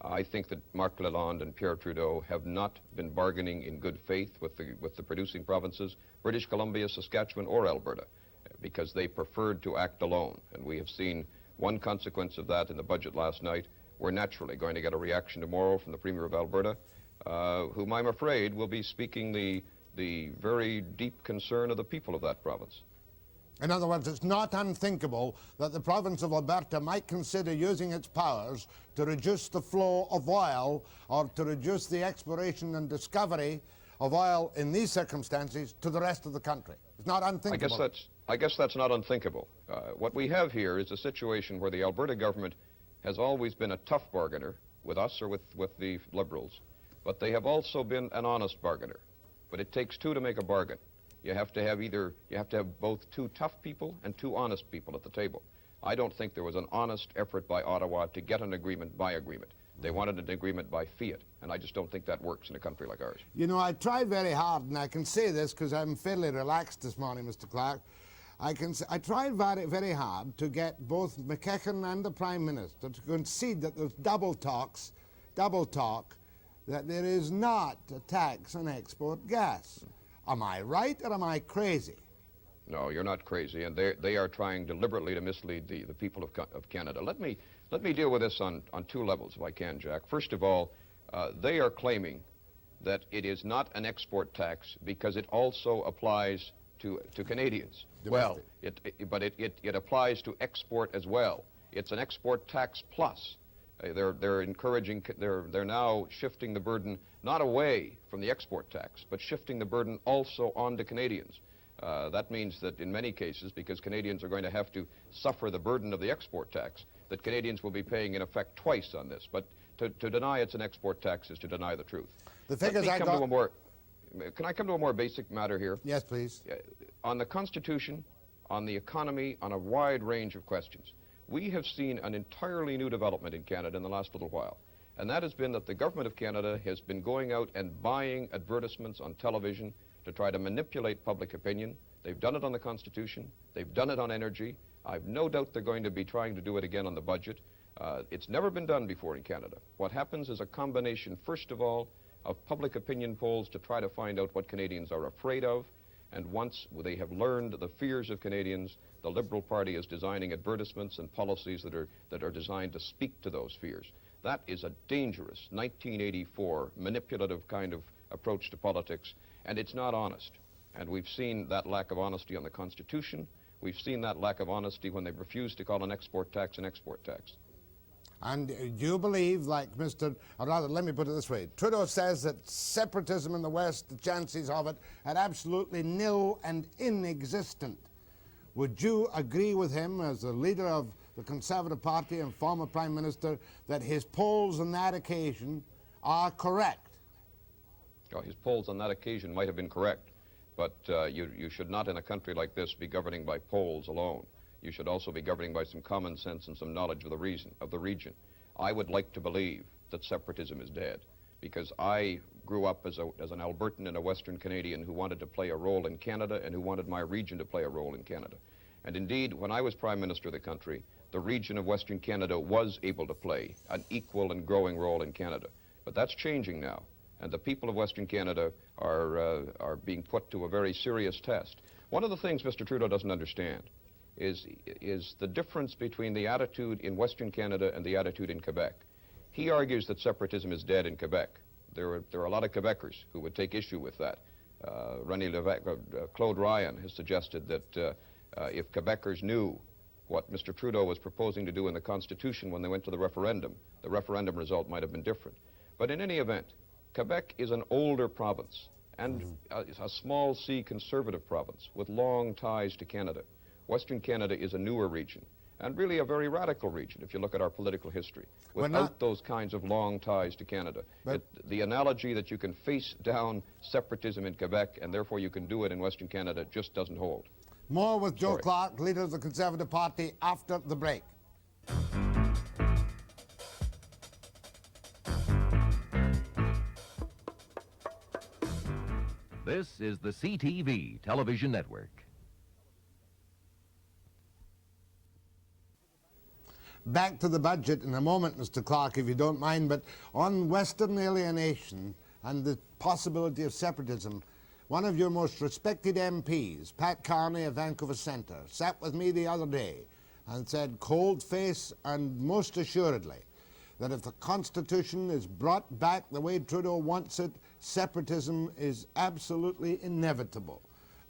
I think that Marc LaLonde and Pierre Trudeau have not been bargaining in good faith with the producing provinces, British Columbia, Saskatchewan, or Alberta, because they preferred to act alone. And we have seen one consequence of that in the budget last night. We're naturally going to get a reaction tomorrow from the Premier of Alberta, whom I'm afraid will be speaking the very deep concern of the people of that province. In other words, it's not unthinkable that the province of Alberta might consider using its powers to reduce the flow of oil or to reduce the exploration and discovery of oil in these circumstances to the rest of the country. It's not unthinkable. I guess that's not unthinkable. What we have here is a situation where the Alberta government has always been a tough bargainer with us or with the Liberals, but they have also been an honest bargainer. But it takes two to make a bargain. You have to have both two tough people and two honest people at the table. I don't think there was an honest effort by Ottawa to get an agreement by agreement. They wanted an agreement by fiat, and I just don't think that works in a country like ours. You know, I tried very hard, and I can say this because I'm fairly relaxed this morning, Mr. Clark. I tried very, very hard to get both MacEachen and the Prime Minister to concede that there's double talk, that there is not a tax on export gas. Am I right or am I crazy? No, you're not crazy, and they are trying deliberately to mislead the people of Canada. Let me deal with this on two levels, if I can, Jack. First of all, they are claiming that it is not an export tax because it also applies to Canadians. Well, but it applies to export as well. It's an export tax plus. They're now shifting the burden not away from the export tax, but shifting the burden also onto Canadians. That means that in many cases, because Canadians are going to have to suffer the burden of the export tax, that Canadians will be paying in effect twice on this. But to deny it's an export tax is to deny the truth. The figures Can I come to a more basic matter here? Yes, please. On the Constitution, on the economy, on a wide range of questions. We have seen an entirely new development in Canada in the last little while, and that has been that the Government of Canada has been going out and buying advertisements on television to try to manipulate public opinion. They've done it on the Constitution. They've done it on energy. I've no doubt they're going to be trying to do it again on the budget. It's never been done before in Canada. What happens is a combination, first of all, of public opinion polls to try to find out what Canadians are afraid of, and once they have learned the fears of Canadians, the Liberal Party is designing advertisements and policies that are designed to speak to those fears. That is a dangerous 1984 manipulative kind of approach to politics, and it's not honest. And we've seen that lack of honesty on the Constitution. We've seen that lack of honesty when they've refused to call an export tax an export tax. And do you believe, like or rather, let me put it this way, Trudeau says that separatism in the West, the chances of it, are absolutely nil and inexistent. Would you agree with him as the leader of the Conservative Party and former Prime Minister that his polls on that occasion are correct? Oh, his polls on that occasion might have been correct, but you should not in a country like this be governing by polls alone. You should also be governing by some common sense and some knowledge of the region. I would like to believe that separatism is dead, because I grew up as an Albertan and a Western Canadian who wanted to play a role in Canada and who wanted my region to play a role in Canada. And indeed, when I was Prime Minister of the country, the region of Western Canada was able to play an equal and growing role in Canada. But that's changing now, and the people of Western Canada are being put to a very serious test. One of the things Mr. Trudeau doesn't understand is the difference between the attitude in Western Canada and the attitude in Quebec. He argues that separatism is dead in Quebec. There are a lot of Quebecers who would take issue with that. Claude Ryan has suggested that if Quebecers knew what Mr. Trudeau was proposing to do in the Constitution when they went to the referendum. The referendum result might have been different. But in any event, Quebec is an older province and a small C conservative province with long ties to Canada. Western Canada is a newer region and really a very radical region if you look at our political history. Without those kinds of long ties to Canada, the analogy that you can face down separatism in Quebec and therefore you can do it in Western Canada just doesn't hold. More with Joe Clark, leader of the Conservative Party, after the break. This is the CTV television network. Back to the budget in a moment, Mr. Clark, if you don't mind, but on Western alienation and the possibility of separatism, one of your most respected MPs, Pat Carney of Vancouver Centre, sat with me the other day and said, cold-face and most assuredly, that if the Constitution is brought back the way Trudeau wants it, separatism is absolutely inevitable.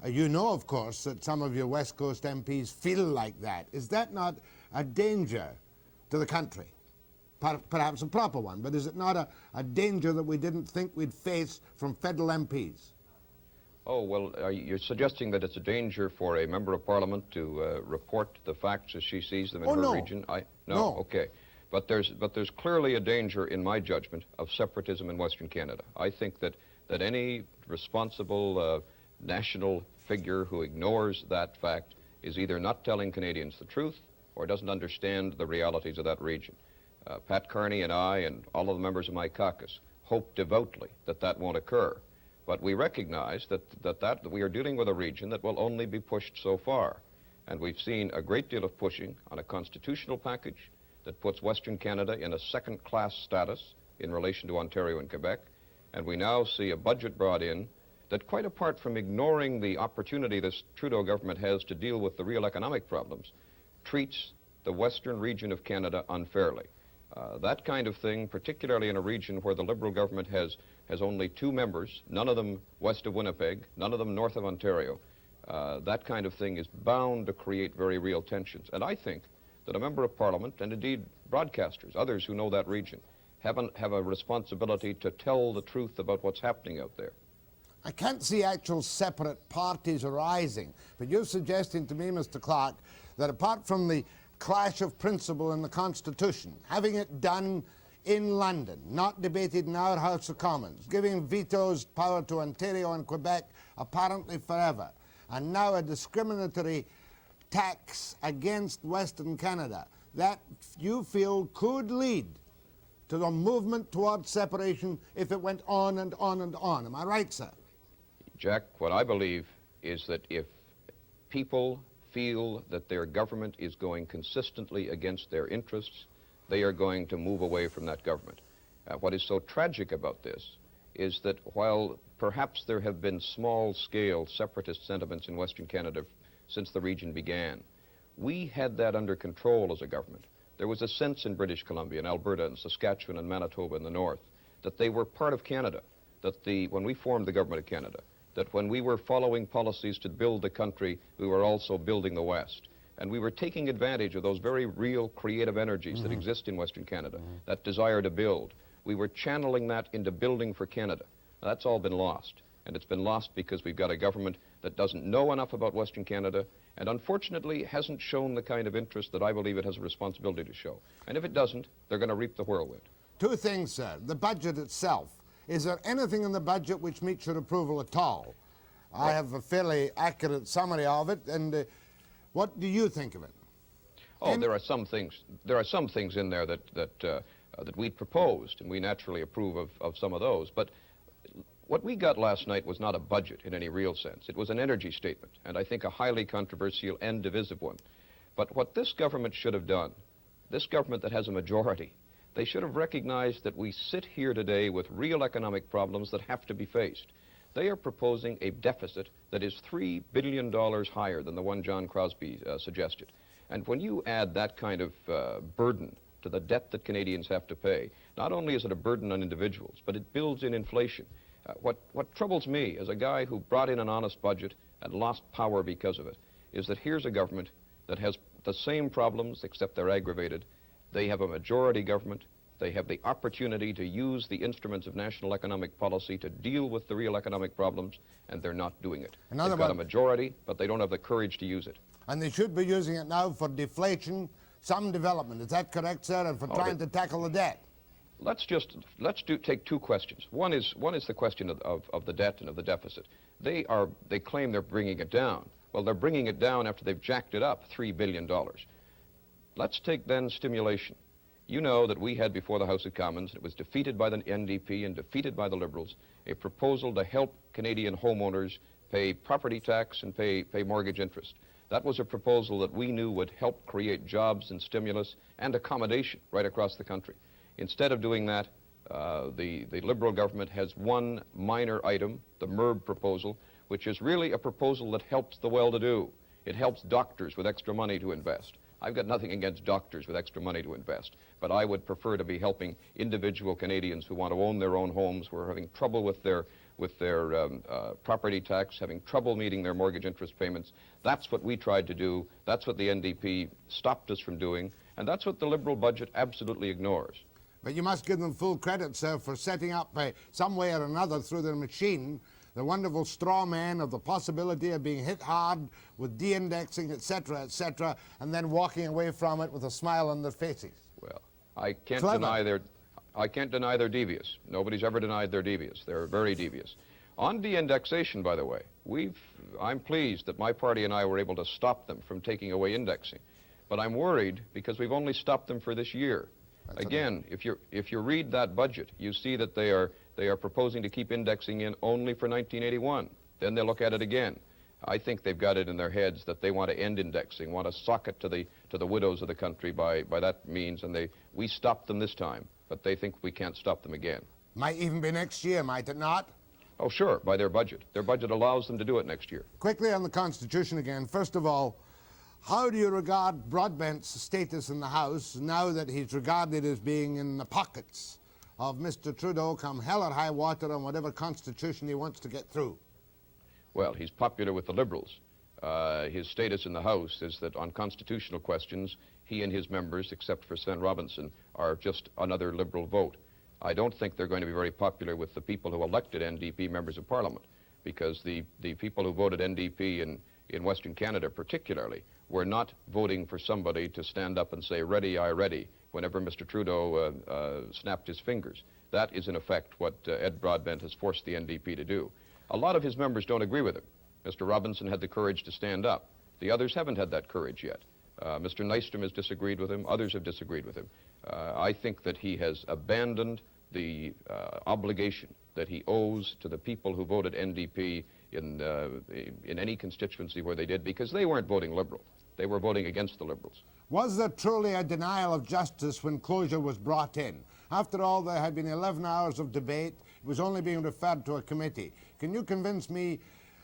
You know, of course, that some of your West Coast MPs feel like that. Is that not a danger to the country? Perhaps a proper one, but is it not a danger that we didn't think we'd face from federal MPs? Oh, well, you're suggesting that it's a danger for a member of Parliament to report the facts as she sees them in her region? No. Okay. But there's clearly a danger, in my judgment, of separatism in Western Canada. I think that any responsible national figure who ignores that fact is either not telling Canadians the truth or doesn't understand the realities of that region. Pat Carney and I and all of the members of my caucus hope devoutly that that won't occur. But we recognize that we are dealing with a region that will only be pushed so far. And we've seen a great deal of pushing on a constitutional package that puts Western Canada in a second-class status in relation to Ontario and Quebec. And we now see a budget brought in that, quite apart from ignoring the opportunity this Trudeau government has to deal with the real economic problems, treats the western region of Canada unfairly. That kind of thing, particularly in a region where the Liberal government has only 2 members, none of them west of Winnipeg, none of them north of Ontario, that kind of thing is bound to create very real tensions. And I think that a member of Parliament, and indeed broadcasters, others who know that region, have a responsibility to tell the truth about what's happening out there. I can't see actual separate parties arising, but you're suggesting to me, Mr. Clark, that apart from the clash of principle in the Constitution, having it done in London, not debated in our House of Commons, giving vetoes power to Ontario and Quebec apparently forever, and now a discriminatory tax against Western Canada, that you feel could lead to the movement towards separation if it went on and on and on. Am I right, sir? Jack, what I believe is that if people feel that their government is going consistently against their interests, they are going to move away from that government. What is so tragic about this is that while perhaps there have been small-scale separatist sentiments in Western Canada since the region began, we had that under control as a government. There was a sense in British Columbia and Alberta and Saskatchewan and Manitoba in the north that they were part of Canada, that when we formed the government of Canada, that when we were following policies to build the country, we were also building the West. And we were taking advantage of those very real creative energies that exist in Western Canada, that desire to build. We were channeling that into building for Canada. Now, that's all been lost. And it's been lost because we've got a government that doesn't know enough about Western Canada and unfortunately hasn't shown the kind of interest that I believe it has a responsibility to show. And if it doesn't, they're going to reap the whirlwind. 2 things, sir. The budget itself. Is there anything in the budget which meets your approval at all? I have a fairly accurate summary of it, and what do you think of it? Oh, there are some things in there that we proposed, and we naturally approve of some of those. But what we got last night was not a budget in any real sense. It was an energy statement, and I think a highly controversial and divisive one. But what this government should have done, this government that has a majority, they should have recognized that we sit here today with real economic problems that have to be faced. They are proposing a deficit that is $3 billion higher than the one John Crosby suggested. And when you add that kind of burden to the debt that Canadians have to pay, not only is it a burden on individuals, but it builds in inflation. What troubles me as a guy who brought in an honest budget and lost power because of it is that here's a government that has the same problems, except they're aggravated. They have a majority government. They have the opportunity to use the instruments of national economic policy to deal with the real economic problems, and they're not doing it. They've got a majority, but they don't have the courage to use it. And they should be using it now for deflation, some development. Is that correct, sir? And for trying to tackle the debt? Let's take two questions. One is the question of the debt and of the deficit. They claim they're bringing it down. Well, they're bringing it down after they've jacked it up $3 billion. Let's take then stimulation. You know that we had before the House of Commons, and it was defeated by the NDP and defeated by the Liberals, a proposal to help Canadian homeowners pay property tax and pay mortgage interest. That was a proposal that we knew would help create jobs and stimulus and accommodation right across the country. Instead of doing that, the Liberal government has one minor item, the MERB proposal, which is really a proposal that helps the well-to-do. It helps doctors with extra money to invest. I've got nothing against doctors with extra money to invest, but I would prefer to be helping individual Canadians who want to own their own homes, who are having trouble with their property tax, having trouble meeting their mortgage interest payments. That's what we tried to do. That's what the NDP stopped us from doing, and that's what the Liberal budget absolutely ignores. But you must give them full credit, sir, for setting up some way or another through their machine the wonderful straw man of the possibility of being hit hard with de-indexing, etc., and then walking away from it with a smile on their faces. Well, I can't deny they're devious. Nobody's ever denied they're devious. They're very devious. On de-indexation, by the way, I'm pleased that my party and I were able to stop them from taking away indexing. But I'm worried because we've only stopped them for this year. Again, if you read that budget, you see that they are proposing to keep indexing in only for 1981. Then they'll look at it again. I think they've got it in their heads that they want to end indexing, want to sock it to the widows of the country by that means, and we stopped them this time, but they think we can't stop them again. Might even be next year, might it not? Oh, sure, by their budget. Their budget allows them to do it next year. Quickly on the Constitution again. First of all, how do you regard Broadbent's status in the House now that he's regarded as being in the pockets of Mr. Trudeau come hell or high water on whatever Constitution he wants to get through? Well, he's popular with the Liberals. His status in the House is that on constitutional questions, he and his members, except for Sven Robinson, are just another Liberal vote. I don't think they're going to be very popular with the people who elected NDP members of Parliament, because the people who voted NDP in Western Canada particularly were not voting for somebody to stand up and say, "Ready, I ready," whenever Mr. Trudeau snapped his fingers. That is, in effect, what Ed Broadbent has forced the NDP to do. A lot of his members don't agree with him. Mr. Robinson had the courage to stand up. The others haven't had that courage yet. Mr. Nystrom has disagreed with him. Others have disagreed with him. I think that he has abandoned the obligation that he owes to the people who voted NDP in any constituency where they did, because they weren't voting Liberal. They were voting against the Liberals. Was there truly a denial of justice when closure was brought in? After all, there had been 11 hours of debate. It was only being referred to a committee. Can you convince me,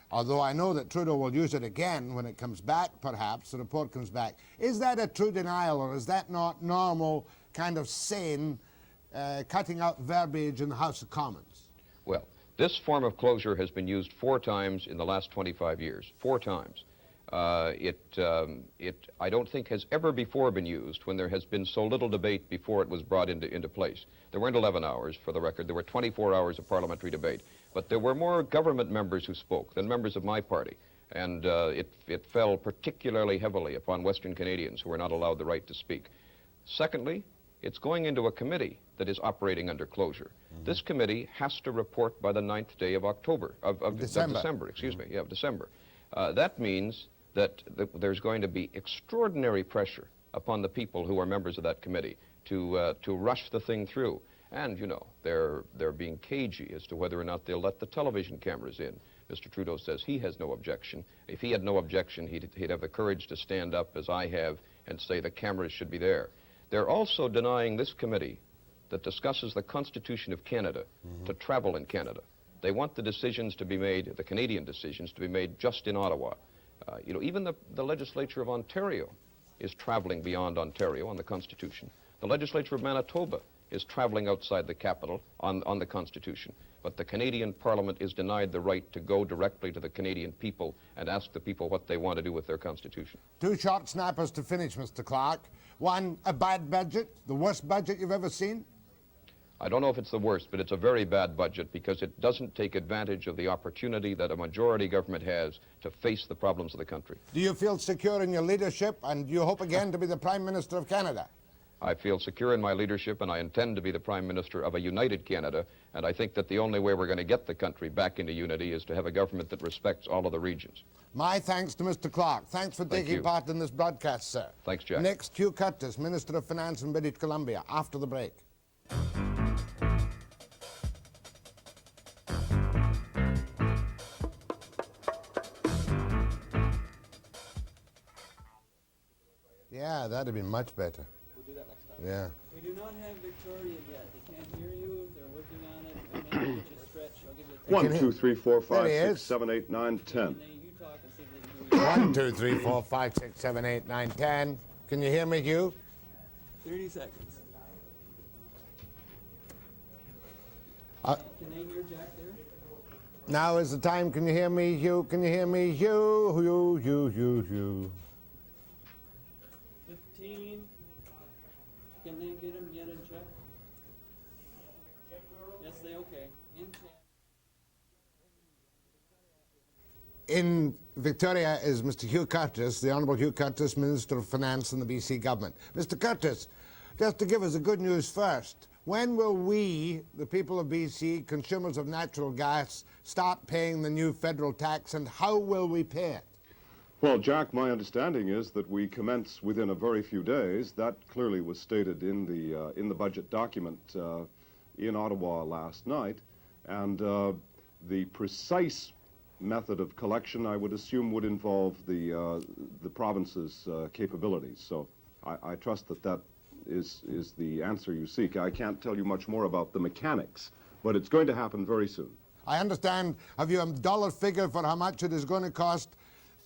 although I know that Trudeau will use it again when it comes back, perhaps, the report comes back, is that a true denial, or is that not normal, kind of sane, cutting out verbiage in the House of Commons? Well, this form of closure has been used 4 times in the last 25 years. 4 times. I don't think has ever before been used when there has been so little debate before it was brought into place. There weren't 11 hours, for the record. There were 24 hours of parliamentary debate. But there were more government members who spoke than members of my party. And it fell particularly heavily upon Western Canadians who were not allowed the right to speak. Secondly, it's going into a committee that is operating under closure. This committee has to report by the 9th day of October, of December, excuse me, yeah, of December. That means that there's going to be extraordinary pressure upon the people who are members of that committee to rush the thing through. And, you know, they're being cagey as to whether or not they'll let the television cameras in. Mr. Trudeau says he has no objection. If he had no objection, he'd have the courage to stand up, as I have, and say the cameras should be there. They're also denying this committee that discusses the Constitution of Canada to travel in Canada. They want the decisions to be made, the Canadian decisions, to be made just in Ottawa. You know, even the legislature of Ontario is traveling beyond Ontario on the Constitution. The legislature of Manitoba is traveling outside the capital on the Constitution. But the Canadian Parliament is denied the right to go directly to the Canadian people and ask the people what they want to do with their Constitution. Two short snappers to finish, Mr. Clark. One, a bad budget, the worst budget you've ever seen? I don't know if it's the worst, but it's a very bad budget because it doesn't take advantage of the opportunity that a majority government has to face the problems of the country. Do you feel secure in your leadership, and do you hope again to be the Prime Minister of Canada? I feel secure in my leadership, and I intend to be the Prime Minister of a united Canada, and I think that the only way we're going to get the country back into unity is to have a government that respects all of the regions. My thanks to Mr. Clark. Thanks for taking part in this broadcast, sir. Thanks, Jack. Next, Hugh Curtis, Minister of Finance in British Columbia, after the break. Yeah, that'd have been much better. We'll do that next time. Yeah. We do not have Victoria yet. They can't hear you. They're working on it. I may get you a stretch. I'll give you a 1, 2, 3, 4, 5, There he 6, is. 7, 8, 9, 10. And then you talk and see if they can hear you. 1, 2, 3, 4, 5, 6, 7, 8, 9, 10. Can you hear me, Hugh? 30 seconds. Uh, Can they hear Jack there? Now is the time. Can you hear me, Hugh? Can you hear me, Hugh? Hugh. 15. Can they get him yet in check? Yes, they okay. In check. In Victoria is Mr. Hugh Curtis, the Honourable Hugh Curtis, Minister of Finance in the BC Government. Mr. Curtis, just to give us the good news first, when will we, the people of BC, consumers of natural gas, start paying the new federal tax, and how will we pay it? Well, Jack, my understanding is that we commence within a very few days. That clearly was stated in the budget document in Ottawa last night. And the precise method of collection, I would assume, would involve the province's capabilities. So I trust that that is the answer you seek. I can't tell you much more about the mechanics, but it's going to happen very soon. I understand. Have you a dollar figure for how much it is going to cost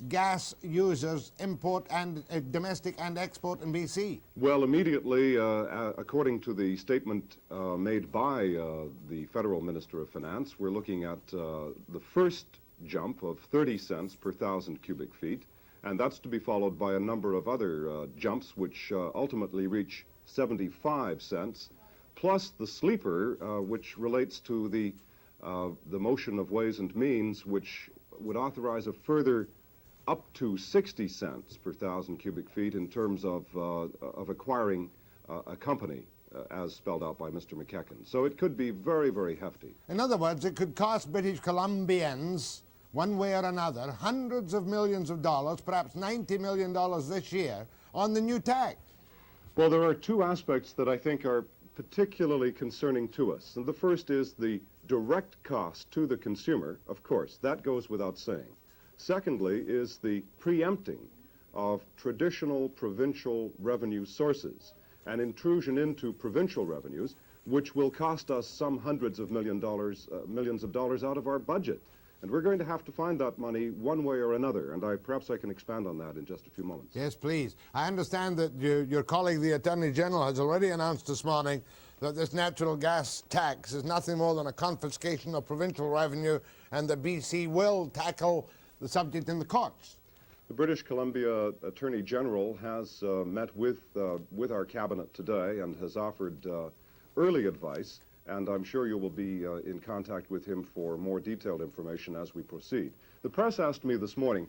gas users, import and domestic and export in BC? Well, immediately, according to the statement made by the Federal Minister of Finance, we're looking at the first jump of 30 cents per 1,000 cubic feet, and that's to be followed by a number of other jumps which ultimately reach 75 cents, plus the sleeper, which relates to the motion of Ways and Means, which would authorize a further up to 60 cents per 1,000 cubic feet in terms of acquiring a company, as spelled out by Mr. MacEachen. So it could be very, very hefty. In other words, it could cost British Columbians, one way or another, hundreds of millions of dollars, perhaps $90 million this year, on the new tax. Well, there are two aspects that I think are particularly concerning to us. And the first is the direct cost to the consumer, of course, that goes without saying. Secondly is the preempting of traditional provincial revenue sources, an intrusion into provincial revenues, which will cost us some hundreds of millions of dollars out of our budget. And we're going to have to find that money one way or another, and perhaps I can expand on that in just a few moments. Yes, please. I understand that your colleague, the Attorney General, has already announced this morning that this natural gas tax is nothing more than a confiscation of provincial revenue, and that BC will tackle the subject in the courts. The British Columbia Attorney General has met with our cabinet today and has offered early advice, and I'm sure you will be in contact with him for more detailed information as we proceed. The press asked me this morning,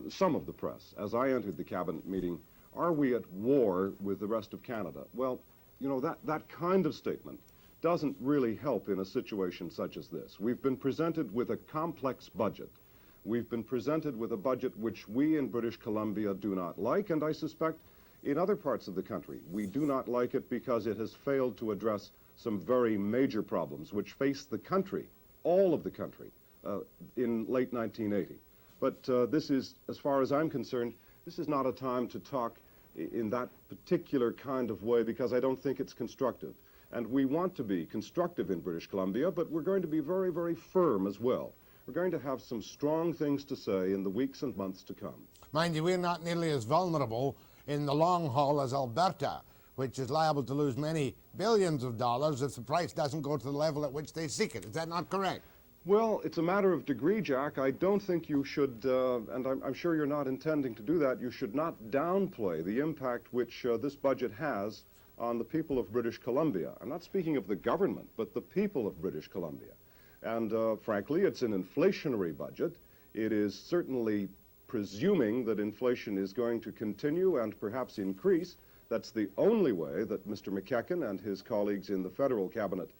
some of the press, as I entered the cabinet meeting, are we at war with the rest of Canada? Well, you know, that kind of statement doesn't really help in a situation such as this. We've been presented with a complex budget. We've been presented with a budget which we in British Columbia do not like, and I suspect in other parts of the country we do not like it because it has failed to address some very major problems which face the country, all of the country, in late 1980. But this is, as far as I'm concerned, this is not a time to talk in that particular kind of way because I don't think it's constructive. And we want to be constructive in British Columbia, but we're going to be very, very firm as well. We're going to have some strong things to say in the weeks and months to come. Mind you, we're not nearly as vulnerable in the long haul as Alberta, which is liable to lose many billions of dollars if the price doesn't go to the level at which they seek it. Is that not correct? Well, it's a matter of degree, Jack. I don't think you should, and I'm sure you're not intending to do that, you should not downplay the impact which this budget has on the people of British Columbia. I'm not speaking of the government, but the people of British Columbia. And frankly, it's an inflationary budget. It is certainly presuming that inflation is going to continue and perhaps increase. That's the only way that Mr. MacEachen and his colleagues in the federal cabinet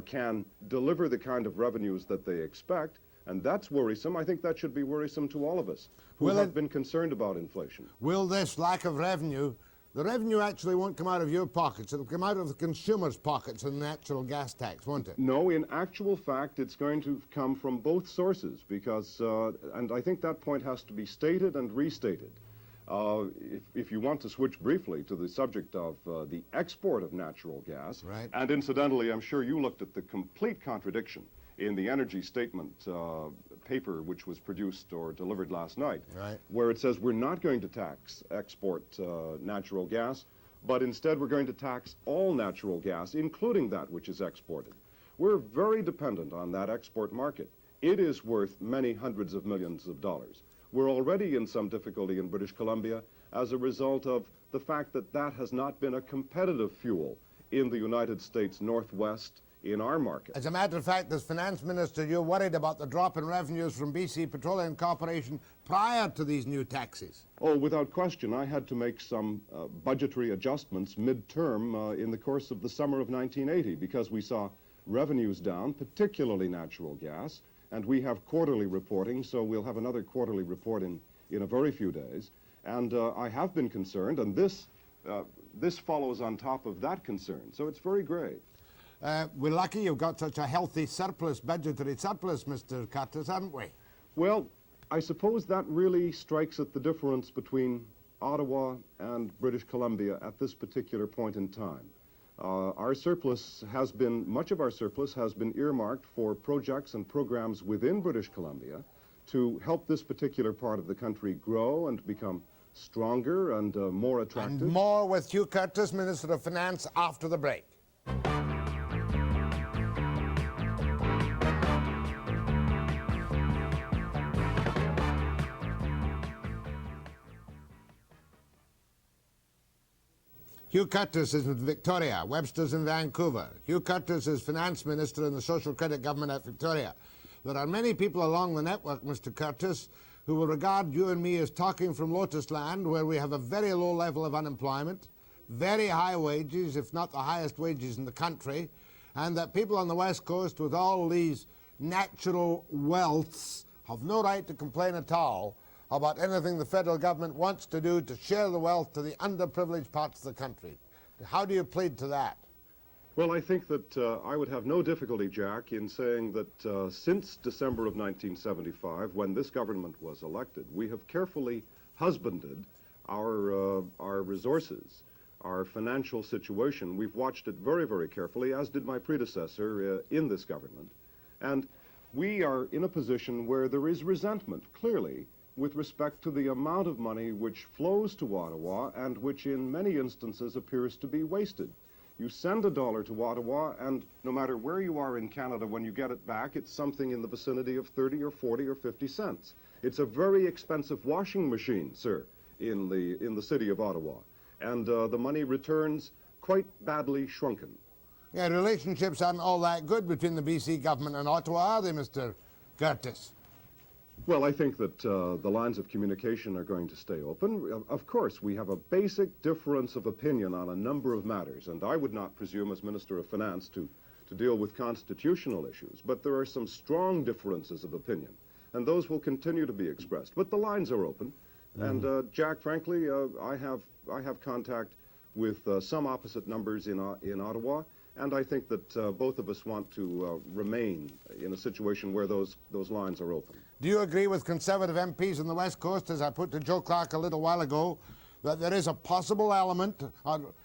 can deliver the kind of revenues that they expect, and that's worrisome. I think that should be worrisome to all of us who have been concerned about inflation. Will this lack of revenue, the revenue actually won't come out of your pockets, it'll come out of the consumers' pockets in the natural gas tax, won't it? No, in actual fact, it's going to come from both sources because, and I think that point has to be stated and restated. If you want to switch briefly to the subject of the export of natural gas, right. And incidentally, I'm sure you looked at the complete contradiction in the energy statement paper which was produced or delivered last night, right. Where it says we're not going to tax export natural gas, but instead we're going to tax all natural gas, including that which is exported. We're very dependent on that export market. It is worth many hundreds of millions of dollars. We're already in some difficulty in British Columbia as a result of the fact that that has not been a competitive fuel in the United States Northwest in our market. As a matter of fact, as Finance Minister, you're worried about the drop in revenues from BC Petroleum Corporation prior to these new taxes. Oh, without question. I had to make some budgetary adjustments mid-term in the course of the summer of 1980 because we saw revenues down, particularly natural gas. And we have quarterly reporting, so we'll have another quarterly report in a very few days. And I have been concerned, and this follows on top of that concern, so it's very grave. We're lucky you've got such a healthy surplus, budgetary surplus, Mr. Curtis, haven't we? Well, I suppose that really strikes at the difference between Ottawa and British Columbia at this particular point in time. Our surplus has been, much of our surplus has been earmarked for projects and programs within British Columbia to help this particular part of the country grow and become stronger and more attractive. And more with Hugh Curtis, Minister of Finance, after the break. Hugh Curtis is in Victoria. Webster's in Vancouver. Hugh Curtis is Finance Minister in the Social Credit Government at Victoria. There are many people along the network, Mr. Curtis, who will regard you and me as talking from Lotus Land, where we have a very low level of unemployment, very high wages, if not the highest wages in the country, and that people on the West Coast with all these natural wealths have no right to complain at all about anything the federal government wants to do to share the wealth to the underprivileged parts of the country. How do you plead to that? Well, I think that I would have no difficulty, Jack, in saying that since December of 1975, when this government was elected, we have carefully husbanded our resources, our financial situation. We've watched it very, very carefully, as did my predecessor in this government. And we are in a position where there is resentment, clearly, with respect to the amount of money which flows to Ottawa and which in many instances appears to be wasted. You send $1 to Ottawa, and no matter where you are in Canada, when you get it back, it's something in the vicinity of 30 or 40 or 50 cents. It's a very expensive washing machine, sir, in the city of Ottawa. And the money returns quite badly shrunken. Yeah, relationships aren't all that good between the BC government and Ottawa, are they, Mr. Curtis? Well, I think that the lines of communication are going to stay open. Of course, we have a basic difference of opinion on a number of matters, and I would not presume as Minister of Finance to deal with constitutional issues, but there are some strong differences of opinion, and those will continue to be expressed. But the lines are open, and Jack, frankly, I have contact with some opposite numbers in Ottawa, and I think that both of us want to remain in a situation where those lines are open. Do you agree with Conservative MPs on the West Coast, as I put to Joe Clark a little while ago, that there is a possible element,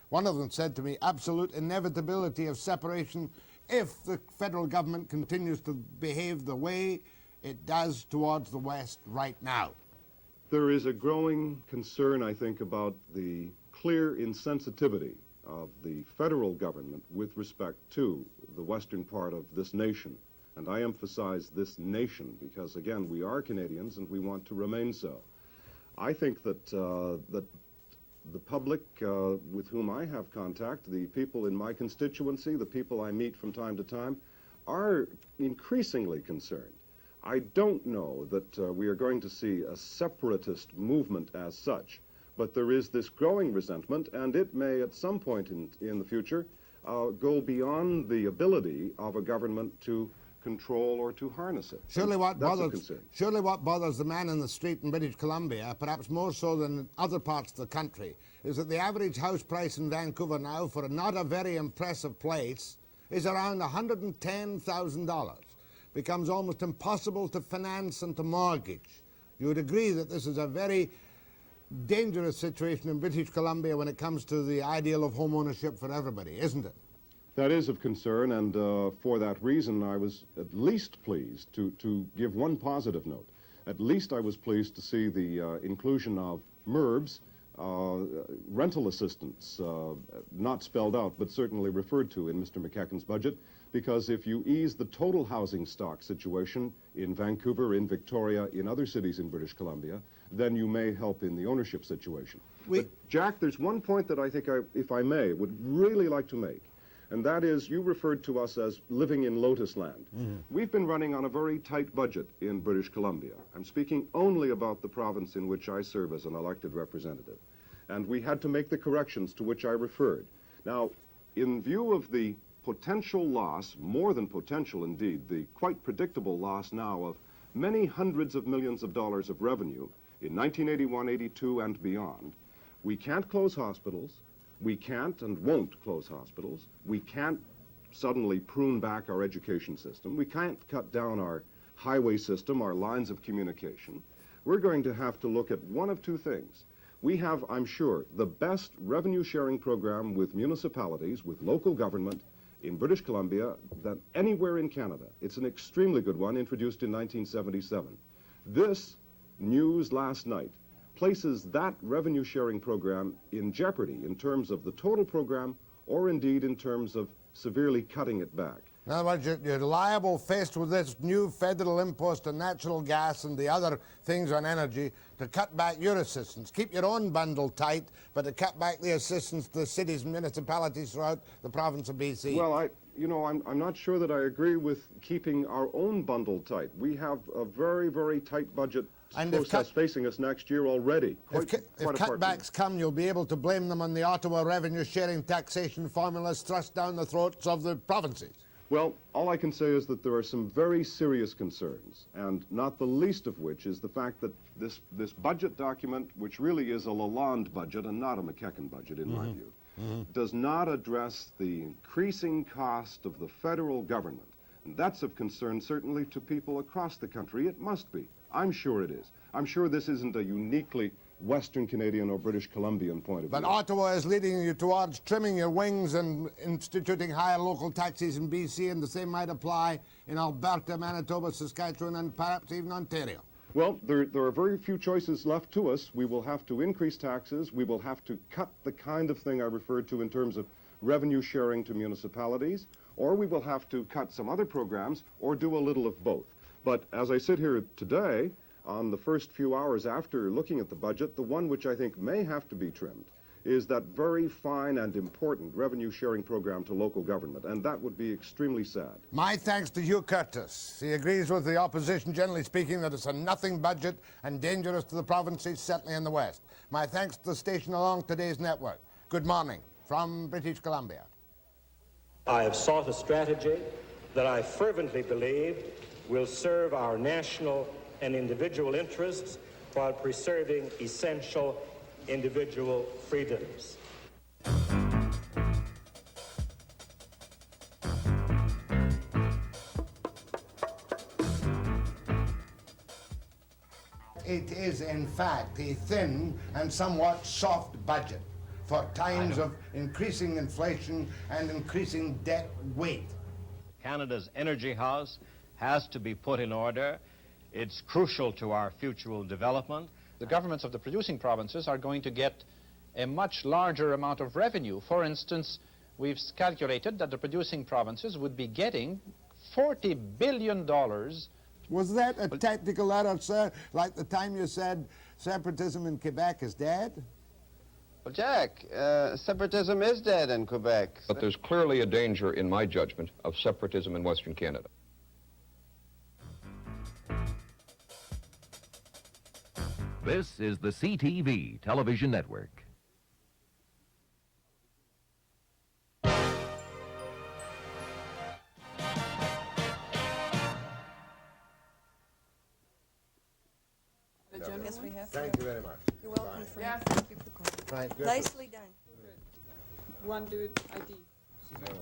one of them said to me, absolute inevitability of separation if the federal government continues to behave the way it does towards the West right now? There is a growing concern, I think, about the clear insensitivity of the federal government with respect to the western part of this nation. And I emphasize this nation because, again, we are Canadians and we want to remain so. I think that, that the public with whom I have contact, the people in my constituency, the people I meet from time to time, are increasingly concerned. I don't know that we are going to see a separatist movement as such, but there is this growing resentment, and it may at some point in the future go beyond the ability of a government to control or to harness it. Surely what bothers the man in the street in British Columbia, perhaps more so than in other parts of the country, is that the average house price in Vancouver now for not a very impressive place is around $110,000. Becomes almost impossible to finance and to mortgage. You would agree that this is a very dangerous situation in British Columbia when it comes to the ideal of home ownership for everybody, isn't it? That is of concern, and for that reason I was at least pleased to give one positive note. At least I was pleased to see the inclusion of MIRBs, rental assistance, not spelled out but certainly referred to in Mr. MacEachen's budget, because if you ease the total housing stock situation in Vancouver, in Victoria, in other cities in British Columbia, then you may help in the ownership situation. But Jack, there's one point that I think if I may, would really like to make. And that is, you referred to us as living in lotus land. We've been running on a very tight budget in British Columbia. I'm speaking only about the province in which I serve as an elected representative. And we had to make the corrections to which I referred. Now, in view of the potential loss, more than potential indeed, the quite predictable loss now of many hundreds of millions of dollars of revenue in 1981, 82, and beyond, we can't close hospitals. We can't and won't close hospitals. We can't suddenly prune back our education system. We can't cut down our highway system, our lines of communication. We're going to have to look at one of two things. We have, I'm sure, the best revenue-sharing program with municipalities, with local government in British Columbia than anywhere in Canada. It's an extremely good one, introduced in 1977. This news last night places that revenue-sharing program in jeopardy in terms of the total program or indeed in terms of severely cutting it back. In other words, you're liable, faced with this new federal impost on natural gas and the other things on energy, to cut back your assistance. Keep your own bundle tight, but to cut back the assistance to the cities and municipalities throughout the province of BC. Well, I'm not sure that I agree with keeping our own bundle tight. We have a very, very tight budget process facing us next year already. If cutbacks come, you'll be able to blame them on the Ottawa revenue-sharing taxation formulas thrust down the throats of the provinces. Well, all I can say is that there are some very serious concerns, and not the least of which is the fact that this budget document, which really is a LaLonde budget and not a MacEachen budget in my view, does not address the increasing cost of the federal government. And that's of concern certainly to people across the country. It must be. I'm sure it is. I'm sure this isn't a uniquely Western Canadian or British Columbian point of view. But Ottawa is leading you towards trimming your wings and instituting higher local taxes in BC, and the same might apply in Alberta, Manitoba, Saskatchewan, and perhaps even Ontario. Well, there are very few choices left to us. We will have to increase taxes. We will have to cut the kind of thing I referred to in terms of revenue sharing to municipalities, or we will have to cut some other programs or do a little of both. But as I sit here today, on the first few hours after looking at the budget, the one which I think may have to be trimmed is that very fine and important revenue-sharing program to local government, and that would be extremely sad. My thanks to Hugh Curtis. He agrees with the opposition, generally speaking, that it's a nothing budget and dangerous to the provinces, certainly in the West. My thanks to the station along today's network. Good morning from British Columbia. I have sought a strategy that I fervently believe will serve our national and individual interests while preserving essential individual freedoms. It is, in fact, a thin and somewhat soft budget for times of increasing inflation and increasing debt weight. Canada's energy house has to be put in order. It's crucial to our future development. The governments of the producing provinces are going to get a much larger amount of revenue. For instance, we've calculated that the producing provinces would be getting $40 billion. Was that a technical error, sir? Like the time you said separatism in Quebec is dead? Well, Jack, separatism is dead in Quebec. But there's clearly a danger, in my judgment, of separatism in Western Canada. This is the CTV television network. Yes, we have. Thank you very much. You're welcome, Fine. Frank. Thank you for coming. Frank, good. Nicely done. One do it ID.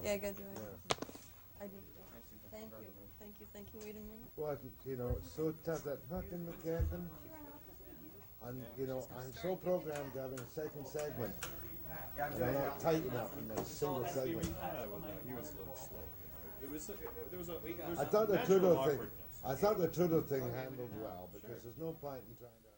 Yeah, I got to do it. I did. Thank you. Thank you. Thank you. Wait a minute. Wasn't, you know, it's so tough that fucking MacEachen. And, you know, I'm so programmed to having a second segment. And I'm not tight enough in that single segment. He was a little slow. I I thought the Trudeau thing handled well, because there's no point in trying to